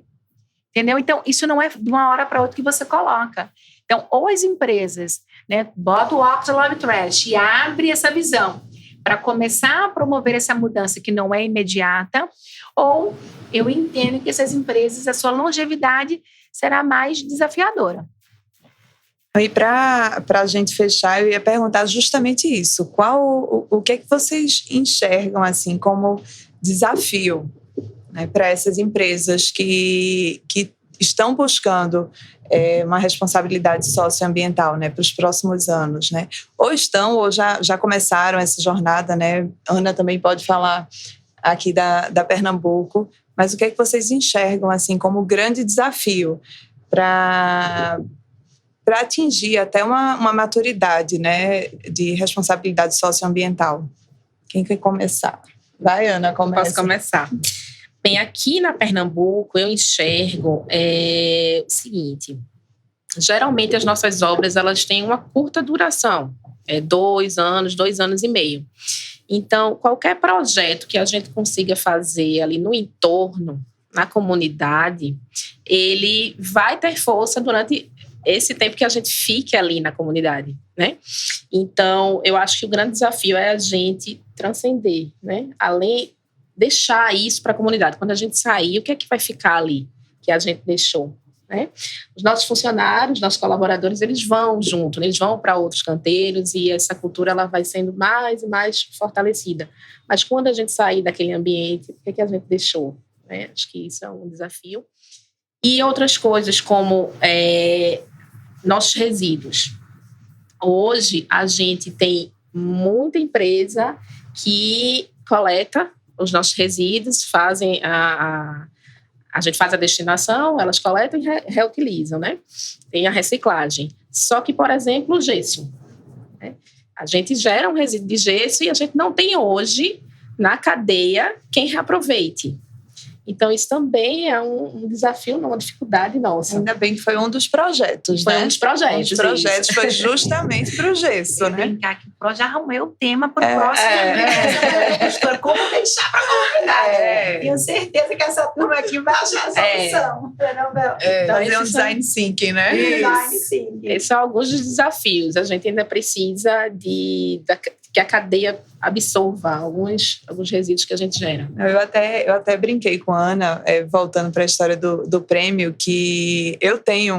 Entendeu? Então, isso não é de uma hora para outra que você coloca. Então, ou as empresas, né, bota o óculos da Love Trash e abre essa visão para começar a promover essa mudança que não é imediata, ou eu entendo que essas empresas, a sua longevidade será mais desafiadora. E para a gente fechar, eu ia perguntar justamente isso. O que é que vocês enxergam assim, como desafio, né, para essas empresas que estão buscando uma responsabilidade socioambiental, né, para os próximos anos, né? Ou já começaram essa jornada, né? Ana também pode falar aqui da Pernambuco, mas o que é que vocês enxergam assim, como grande desafio para atingir até uma maturidade, né, de responsabilidade socioambiental? Quem quer começar? Vai, Ana, começa. Posso começar. Bem, aqui na Pernambuco eu enxergo o seguinte: geralmente as nossas obras elas têm uma curta duração, 2 anos, 2 anos e meio. Então, qualquer projeto que a gente consiga fazer ali no entorno, na comunidade, ele vai ter força durante esse tempo que a gente fique ali na comunidade, né? Então, eu acho que o grande desafio é a gente transcender, né? Além deixar isso para a comunidade. Quando a gente sair, o que é que vai ficar ali que a gente deixou, né? Os nossos funcionários, nossos colaboradores, eles vão junto, né? Eles vão para outros canteiros e essa cultura ela vai sendo mais e mais fortalecida. Mas quando a gente sair daquele ambiente, o que é que a gente deixou, né? Acho que isso é um desafio. E outras coisas como nossos resíduos. Hoje, a gente tem muita empresa que coleta os nossos resíduos, fazem a gente faz a destinação, elas coletam e reutilizam, né? Tem a reciclagem. Só que, por exemplo, o gesso, né? A gente gera um resíduo de gesso e a gente não tem hoje na cadeia quem reaproveite. Então, isso também é um desafio, uma dificuldade nossa. Ainda bem que foi um dos projetos, foi né? Um dos projetos. Um dos projetos foi justamente para o gesso, né? Brincar que já arrumei o tema para o próximo. Como deixar para a comunidade. Tenho certeza que essa turma aqui vai achar a solução. Então, fazer um design thinking, né? Design thinking. Esses são alguns dos desafios. A gente ainda precisa que a cadeia absorva alguns resíduos que a gente gera. Eu até brinquei com a Ana, voltando para a história do prêmio, que eu tenho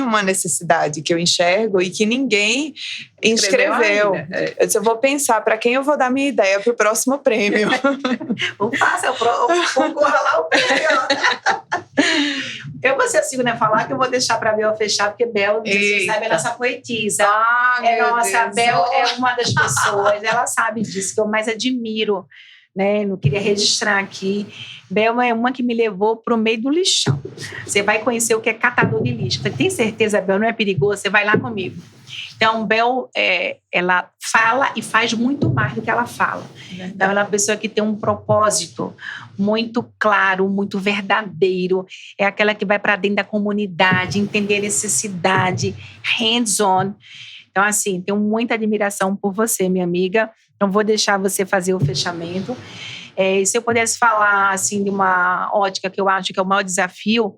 uma necessidade que eu enxergo e que ninguém inscreveu. Eu vou pensar para quem eu vou dar minha ideia para o próximo prêmio. Concorra lá o prêmio. Eu vou ser assim, né? Falar que eu vou deixar para a Bel fechar, porque Bel, você sabe, é nossa poetisa. A Bel é uma das pessoas, ela sabe disso, que eu mais admiro né? Não queria registrar aqui. Bel é uma que me levou para o meio do lixão. Você vai conhecer o que é catador de lixo. Tem certeza, Bel, não é perigoso? Você vai lá comigo. Então, Bel, ela fala e faz muito mais do que ela fala. Então, ela é uma pessoa que tem um propósito muito claro, muito verdadeiro. É aquela que vai para dentro da comunidade, entender a necessidade, hands-on. Então, assim, tenho muita admiração por você, minha amiga. Não vou deixar você fazer o fechamento. Se eu pudesse falar, assim, de uma ótica que eu acho que é o maior desafio,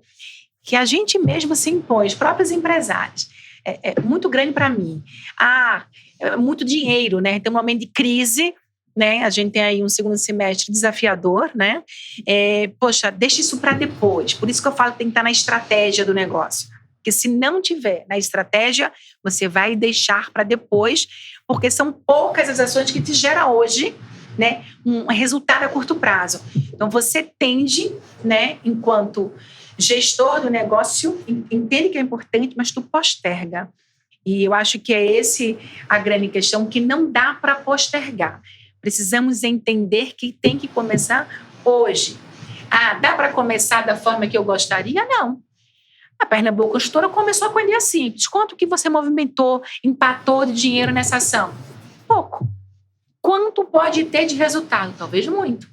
que a gente mesmo se impõe, os próprios empresários. É muito grande para mim. É muito dinheiro, né? Tem um momento de crise, né? A gente tem aí um segundo semestre desafiador, né? Poxa, deixa isso para depois. Por isso que eu falo que tem que estar na estratégia do negócio. Porque se não tiver na estratégia, você vai deixar para depois, porque são poucas as ações que te geram hoje, né, um resultado a curto prazo. Então, você tende, né, enquanto gestor do negócio, entende que é importante, mas tu posterga. E eu acho que é esse a grande questão, que não dá para postergar. Precisamos entender que tem que começar hoje. Dá para começar da forma que eu gostaria? Não. A Pernambuco Construtora começou com a ideia simples. Quanto que você movimentou, empatou de dinheiro nessa ação? Pouco. Quanto pode ter de resultado? Talvez muito,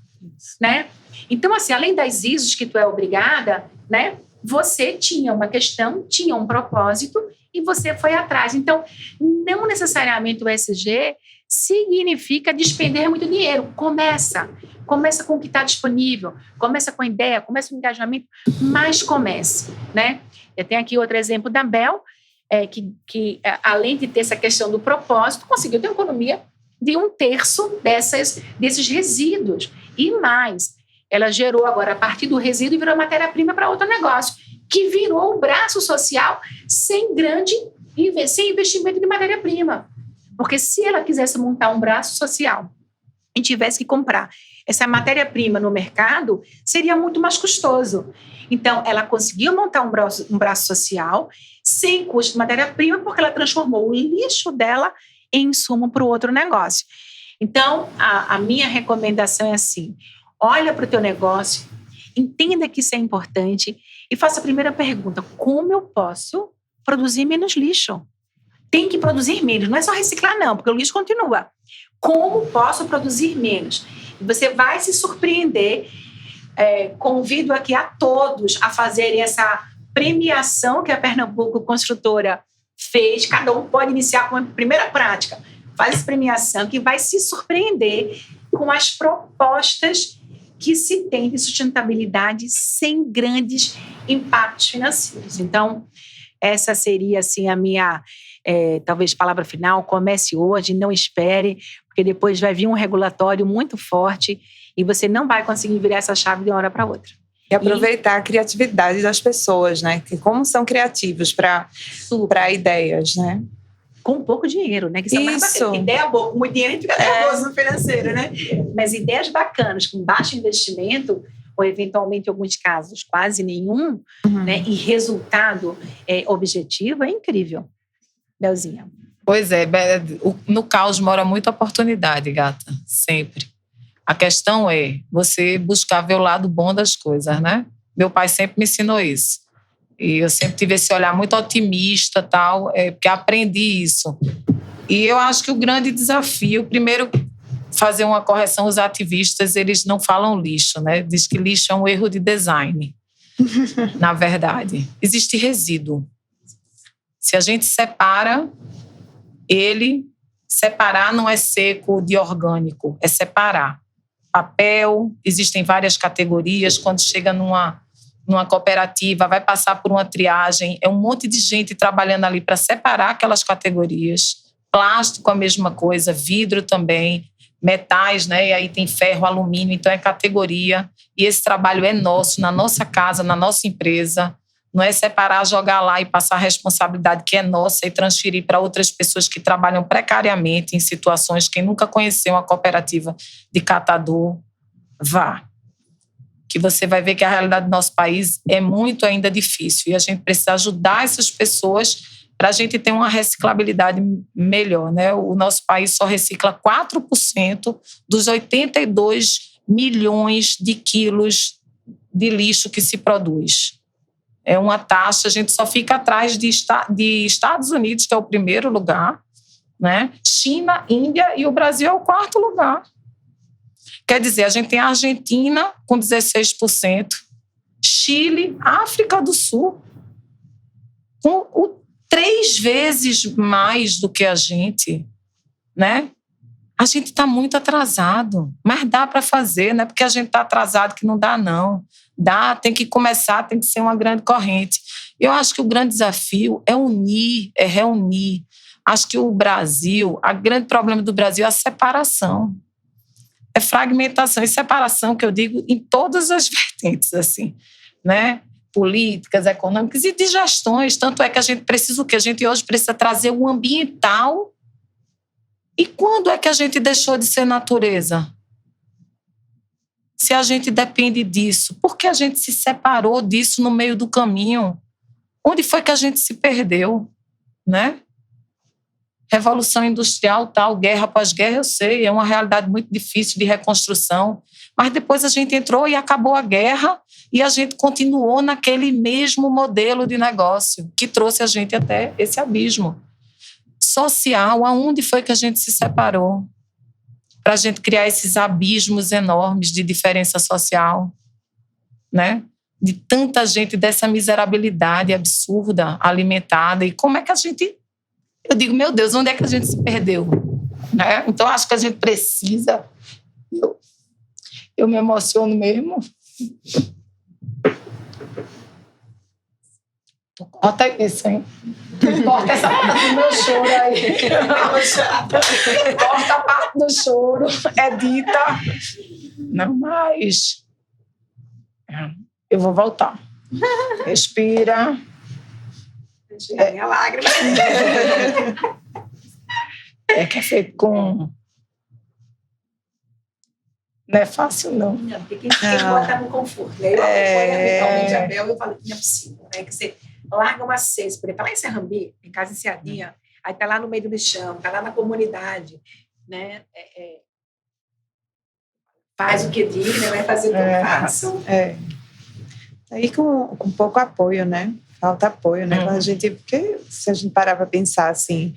né? Então, assim, além das ISOs que tu é obrigada, né? Você tinha uma questão, tinha um propósito e você foi atrás. Então, não necessariamente o ESG significa despender muito dinheiro. Começa com o que está disponível, começa com a ideia, começa com o engajamento, mas comece, né? Eu tenho aqui outro exemplo da Bel, que além de ter essa questão do propósito, conseguiu ter uma economia de 1/3 desses resíduos. E mais, ela gerou agora, a partir do resíduo, virou matéria-prima para outro negócio, que virou um braço social sem investimento de matéria-prima. Porque se ela quisesse montar um braço social e tivesse que comprar essa matéria-prima no mercado, seria muito mais custoso. Então, ela conseguiu montar um braço social sem custo de matéria-prima, porque ela transformou o lixo dela em insumo para o outro negócio. Então, a minha recomendação é assim: olha para o teu negócio, entenda que isso é importante e faça a primeira pergunta: como eu posso produzir menos lixo? Tem que produzir menos, não é só reciclar não, porque o lixo continua. Como posso produzir menos? E você vai se surpreender. Convido aqui a todos a fazerem essa premiação que a Pernambuco Construtora fez. Cada um pode iniciar com a primeira prática. Faz essa premiação que vai se surpreender com as propostas que se tem de sustentabilidade sem grandes impactos financeiros. Então, essa seria assim a minha, talvez, palavra final. Comece hoje, não espere, porque depois vai vir um regulatório muito forte e você não vai conseguir virar essa chave de uma hora para outra. E aproveitar a criatividade das pessoas, né? Que como são criativos para ideias, né? Com pouco dinheiro, né? Que isso é mais bacana. Ideia boa, com muito dinheiro a gente fica nervoso no financeiro, né? Mas ideias bacanas, com baixo investimento, ou eventualmente, em alguns casos, quase nenhum, né? E resultado objetivo, é incrível. Belzinha. Pois é, no caos mora muita oportunidade, gata, sempre. A questão é você buscar ver o lado bom das coisas, né? Meu pai sempre me ensinou isso. E eu sempre tive esse olhar muito otimista, tal, porque aprendi isso. E eu acho que o grande desafio, primeiro, fazer uma correção, os ativistas, eles não falam lixo, né? Diz que lixo é um erro de design. Na verdade, existe resíduo. Se a gente separa, separar não é seco de orgânico, é separar. Papel, existem várias categorias. Quando chega numa cooperativa, vai passar por uma triagem, é um monte de gente trabalhando ali para separar aquelas categorias. Plástico, a mesma coisa, vidro também, metais, né? E aí tem ferro, alumínio, então é categoria. E esse trabalho é nosso, na nossa casa, na nossa empresa. Não é separar, jogar lá e passar a responsabilidade que é nossa e transferir para outras pessoas que trabalham precariamente em situações. Quem nunca conheceu uma cooperativa de catador, vá. Que você vai ver que a realidade do nosso país é muito ainda difícil e a gente precisa ajudar essas pessoas para a gente ter uma reciclabilidade melhor, né? O nosso país só recicla 4% dos 82 milhões de quilos de lixo que se produz. É uma taxa, a gente só fica atrás de Estados Unidos, que é o primeiro lugar, né? China, Índia, e o Brasil é o quarto lugar. Quer dizer, a gente tem a Argentina com 16%, Chile, África do Sul, com 3 vezes mais do que a gente, né? A gente está muito atrasado, mas dá para fazer, não é porque a gente está atrasado que não dá, não. Dá, tem que começar, tem que ser uma grande corrente. Eu acho que o grande desafio é unir, é reunir. Acho que o grande problema do Brasil é a separação. É fragmentação e separação, que eu digo em todas as vertentes, assim, né? Políticas, econômicas e de gestões. Tanto é que a gente precisa o quê? A gente hoje precisa trazer o ambiental. E quando é que a gente deixou de ser natureza? Se a gente depende disso, por que a gente se separou disso no meio do caminho? Onde foi que a gente se perdeu, né? Revolução industrial, tal, guerra após guerra, eu sei, é uma realidade muito difícil de reconstrução, mas depois a gente entrou e acabou a guerra e a gente continuou naquele mesmo modelo de negócio que trouxe a gente até esse abismo social. Aonde foi que a gente se separou para a gente criar esses abismos enormes de diferença social, né? De tanta gente, dessa miserabilidade absurda, alimentada, e como é que a gente... Eu digo, meu Deus, onde é que a gente se perdeu? Né? Então, acho que a gente precisa... Eu me emociono mesmo. Corta isso, hein? Corta essa parte do meu choro aí. Corta a parte do choro. Edita. Não mais. Eu vou voltar. Respira. Tirar minha lágrima. É que é feito com... Não é fácil, não. Não, porque quem bota no conforto. Né? Eu acompanho habitualmente a Bel e eu falo, não é possível, né? Que você larga uma cesta, porque tá lá em Serrambi, em casa Enseadinha, aí tá lá no meio do lixão, tá lá na comunidade, né? Faz o que diz, né? Vai fazer o que eu faço. Aí com pouco apoio, né? Falta apoio, né? Porque se a gente parar para pensar assim,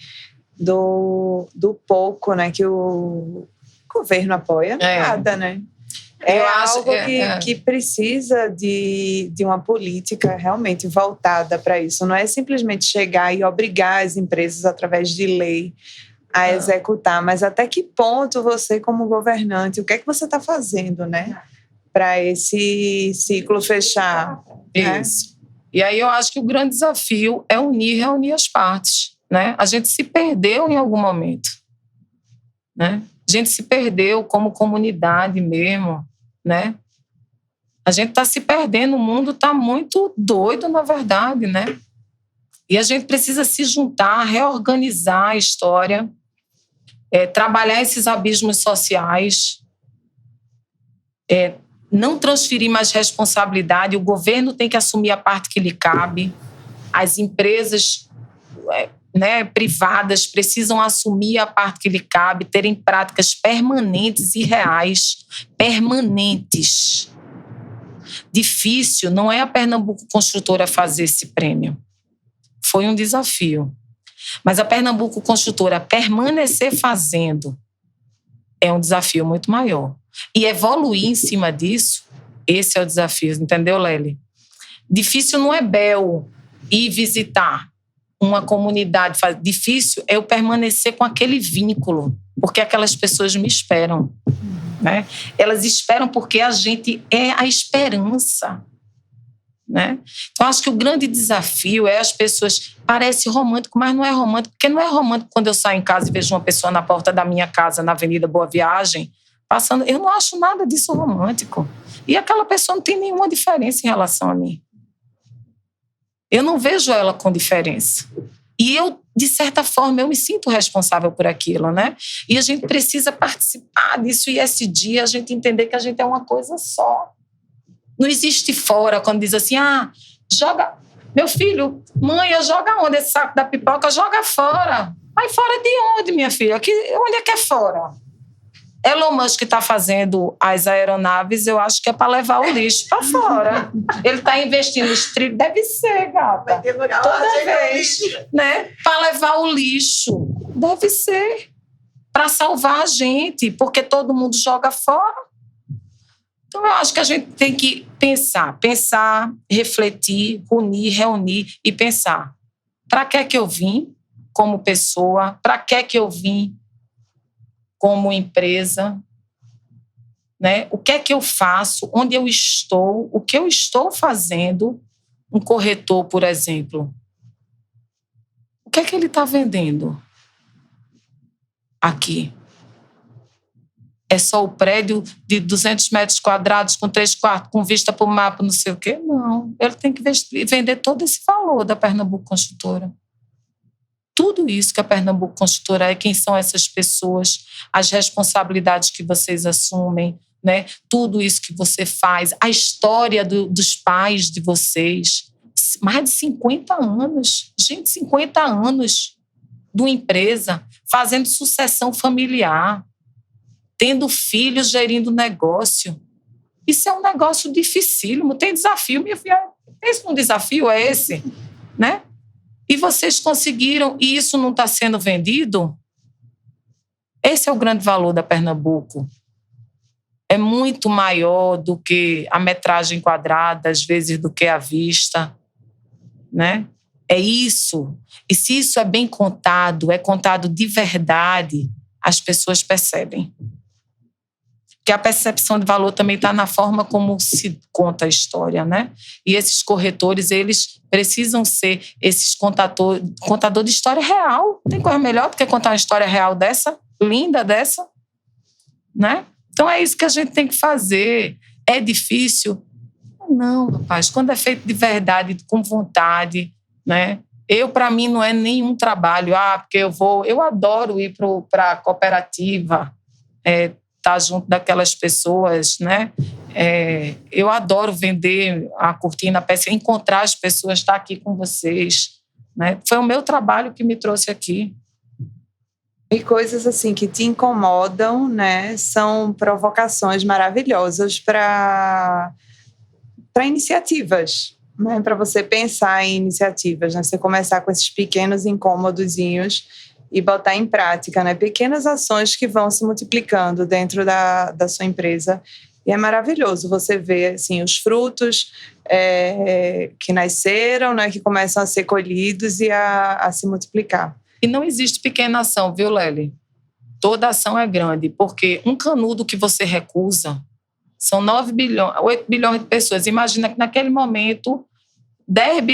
do pouco, né, que o governo apoia, nada, né? É algo que precisa de uma política realmente voltada para isso. Não é simplesmente chegar e obrigar as empresas, através de lei, a executar, mas até que ponto você, como governante, o que é que você está fazendo, né? Para esse ciclo fechar. Isso. Né? E aí eu acho que o grande desafio é reunir as partes, né? A gente se perdeu em algum momento, né? A gente se perdeu como comunidade mesmo, né? A gente está se perdendo, o mundo está muito doido, na verdade, né? E a gente precisa se juntar, reorganizar a história, trabalhar esses abismos sociais, não transferir mais responsabilidade. O governo tem que assumir a parte que lhe cabe. As empresas privadas precisam assumir a parte que lhe cabe, terem práticas permanentes e reais. Permanentes. Difícil, não é a Pernambuco Construtora fazer esse prêmio. Foi um desafio. Mas a Pernambuco Construtora permanecer fazendo é um desafio muito maior. E evoluir em cima disso, esse é o desafio, entendeu, Lely? Difícil não é Bel ir visitar uma comunidade. Difícil é eu permanecer com aquele vínculo, porque aquelas pessoas me esperam, né? Elas esperam porque a gente é a esperança, né? Então, acho que o grande desafio é as pessoas... Parece romântico, mas não é romântico, porque não é romântico quando eu saio em casa e vejo uma pessoa na porta da minha casa, na Avenida Boa Viagem, passando. Eu não acho nada disso romântico. E aquela pessoa não tem nenhuma diferença em relação a mim. Eu não vejo ela com diferença. E eu, de certa forma, eu me sinto responsável por aquilo, né? E a gente precisa participar disso. E esse dia a gente entender que a gente é uma coisa só. Não existe fora, quando diz assim, joga... Meu filho, mãe, joga onde esse saco da pipoca? Joga fora. Mas fora de onde, minha filha? Onde é que é fora? Elon Musk está fazendo as aeronaves, eu acho que é para levar o lixo para fora. Ele está investindo nos trilhos, deve ser, gata. Toda vez, né? Para levar o lixo, deve ser. Para salvar a gente, porque todo mundo joga fora. Então, eu acho que a gente tem que pensar, refletir, reunir e pensar. Para que eu vim como pessoa? Para que eu vim como empresa? Né? O que é que eu faço? Onde eu estou? O que eu estou fazendo? Um corretor, por exemplo. O que é que ele está vendendo aqui? É só o prédio de 200 metros quadrados com 3 quartos, com vista para o mapa, não sei o quê? Não. Ele tem que vender todo esse valor da Pernambuco Construtora. Tudo isso que a Pernambuco Construtora é, quem são essas pessoas, as responsabilidades que vocês assumem, né? Tudo isso que você faz, a história dos pais de vocês. Mais de 50 anos. Gente, 50 anos de uma empresa fazendo sucessão familiar, tendo filhos, gerindo negócio. Isso é um negócio dificílimo, tem desafio, minha filha. Esse um desafio é esse, né? E vocês conseguiram, e isso não está sendo vendido? Esse é o grande valor da Pernambuco. É muito maior do que a metragem quadrada, às vezes do que a vista, né? É isso. E se isso é bem contado, é contado de verdade, as pessoas percebem. Que a percepção de valor também está na forma como se conta a história, né? E esses corretores, eles precisam ser esses contador de história real. Tem coisa melhor do que contar uma história real dessa, linda dessa, né? Então é isso que a gente tem que fazer. É difícil? Não, rapaz. Quando é feito de verdade, com vontade, né? Para mim, não é nenhum trabalho. Porque eu adoro ir para a cooperativa, estar junto daquelas pessoas, né? Eu adoro vender a cortina, a peça, encontrar as pessoas, estar aqui com vocês, né? Foi o meu trabalho que me trouxe aqui. E coisas assim que te incomodam, né? São provocações maravilhosas para iniciativas, né? Para você pensar em iniciativas, né? Você começar com esses pequenos incômodozinhos e botar em prática, né? Pequenas ações que vão se multiplicando dentro da sua empresa. E é maravilhoso você ver assim, os frutos que nasceram, né? Que começam a ser colhidos e a se multiplicar. E não existe pequena ação, viu, Lely? Toda ação é grande, porque um canudo que você recusa são 8 bilhões de pessoas. Imagina que naquele momento 10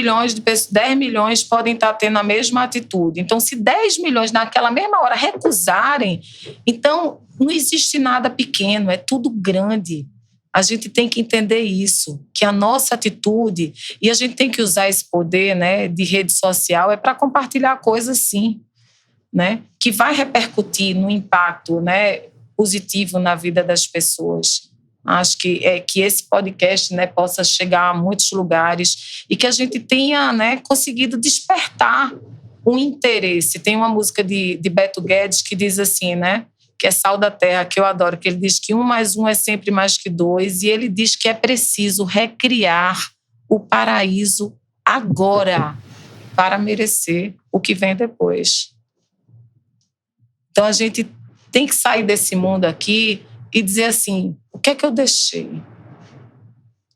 milhões podem estar tendo a mesma atitude. Então, se 10 milhões naquela mesma hora recusarem, então não existe nada pequeno, é tudo grande. A gente tem que entender isso, que a nossa atitude, e a gente tem que usar esse poder, né, de rede social, é para compartilhar coisas, sim, né, que vai repercutir no impacto, né, positivo na vida das pessoas. Acho que esse podcast, né, possa chegar a muitos lugares e que a gente tenha, né, conseguido despertar um interesse. Tem uma música de Beto Guedes que diz assim, né, que é Sal da Terra, que eu adoro, que ele diz que 1 mais 1 é sempre mais que 2, e ele diz que é preciso recriar o paraíso agora para merecer o que vem depois. Então a gente tem que sair desse mundo aqui e dizer assim, o que é que eu deixei?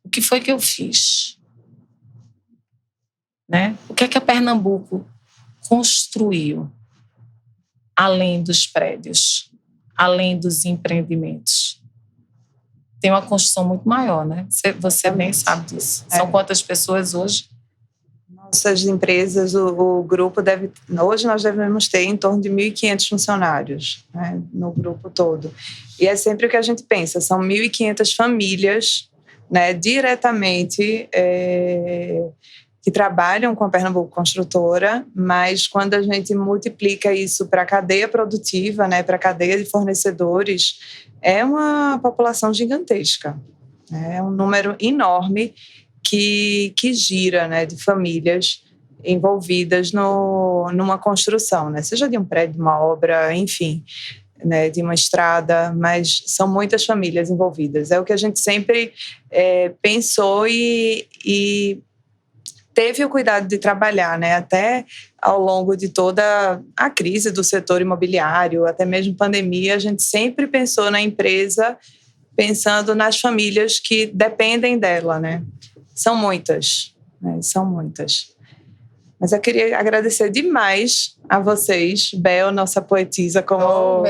O que foi que eu fiz? Né? O que é que a Pernambuco construiu além dos prédios? Além dos empreendimentos. Tem uma construção muito maior, né? Você bem sabe disso. São quantas pessoas hoje? Nossas empresas, o grupo deve... Hoje nós devemos ter em torno de 1.500 funcionários, né, no grupo todo. E é sempre o que a gente pensa, são 1.500 famílias, né, diretamente... que trabalham com a Pernambuco Construtora, mas quando a gente multiplica isso para a cadeia produtiva, né, para a cadeia de fornecedores, é uma população gigantesca. É um número enorme que gira, né, de famílias envolvidas numa construção, né, seja de um prédio, de uma obra, enfim. né, de uma estrada, mas são muitas famílias envolvidas. É o que a gente sempre pensou e teve o cuidado de trabalhar, né, até ao longo de toda a crise do setor imobiliário, até mesmo pandemia, a gente sempre pensou na empresa pensando nas famílias que dependem dela, né? São muitas, né? São muitas. Mas eu queria agradecer demais a vocês, Bel, nossa poetisa, como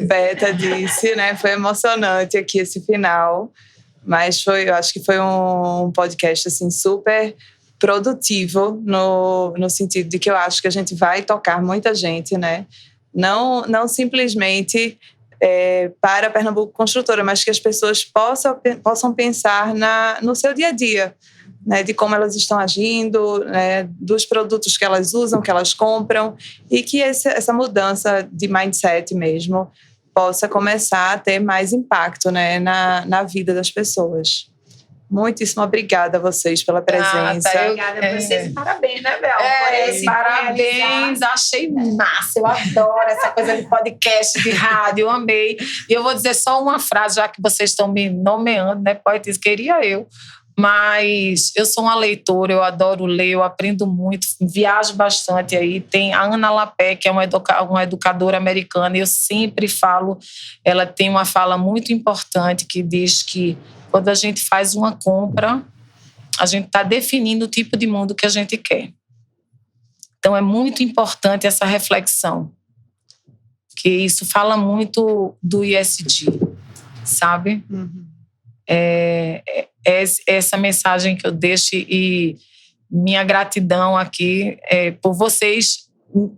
Beta disse, né? Foi emocionante aqui esse final, mas eu acho que foi um podcast assim, super produtivo no sentido de que eu acho que a gente vai tocar muita gente, né? Não simplesmente para a Pernambuco Construtora, mas que as pessoas possam pensar no seu dia a dia, né, de como elas estão agindo, né, dos produtos que elas usam, que elas compram, e que essa mudança de mindset mesmo possa começar a ter mais impacto, né, na vida das pessoas. Muitíssimo obrigada a vocês pela presença. Obrigada a vocês. Parabéns, né, Bel? Parabéns, achei massa. Eu adoro essa coisa de podcast, de rádio, eu amei. E eu vou dizer só uma frase, já que vocês estão me nomeando, né, poetisa, queria eu. Mas eu sou uma leitora, eu adoro ler, eu aprendo muito, viajo bastante aí. Tem a Ana Lapé, que é uma educadora americana, e eu sempre falo, ela tem uma fala muito importante que diz que quando a gente faz uma compra, a gente está definindo o tipo de mundo que a gente quer. Então é muito importante essa reflexão, que isso fala muito do ESG, sabe? Uhum. Essa mensagem que eu deixo e minha gratidão aqui por vocês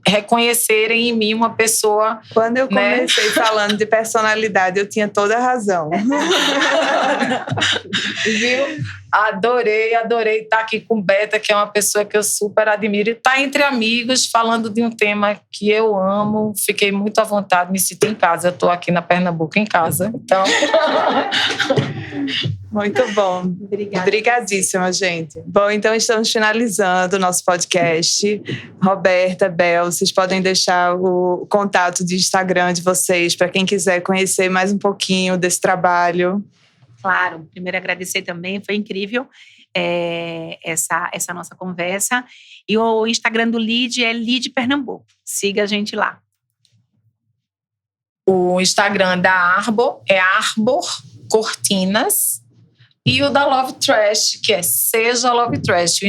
reconhecerem em mim uma pessoa. Quando eu comecei falando de personalidade, eu tinha toda a razão. Viu? Adorei estar aqui com Beta, que é uma pessoa que eu super admiro, e estar entre amigos falando de um tema que eu amo. Fiquei muito à vontade, me sinto em casa. Eu estou aqui na Pernambuco em casa, então. Muito bom. Obrigadíssima, gente. Bom, então estamos finalizando o nosso podcast. Roberta, Bel, vocês podem deixar o contato de Instagram de vocês para quem quiser conhecer mais um pouquinho desse trabalho. Claro, primeiro agradecer também, foi incrível essa nossa conversa. E o Instagram do LEAD é LEAD Pernambuco. Siga a gente lá. O Instagram da Arbor é Arbor Cortinas. E o da Love Trash, que é Seja Love Trash.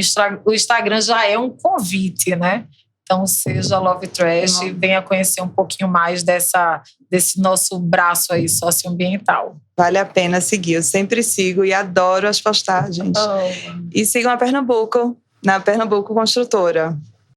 O Instagram já é um convite, né? Então, Seja Love Trash, venha conhecer um pouquinho mais desse nosso braço aí socioambiental. Vale a pena seguir, eu sempre sigo e adoro as postagens. E sigam a Pernambuco, na Pernambuco Construtora.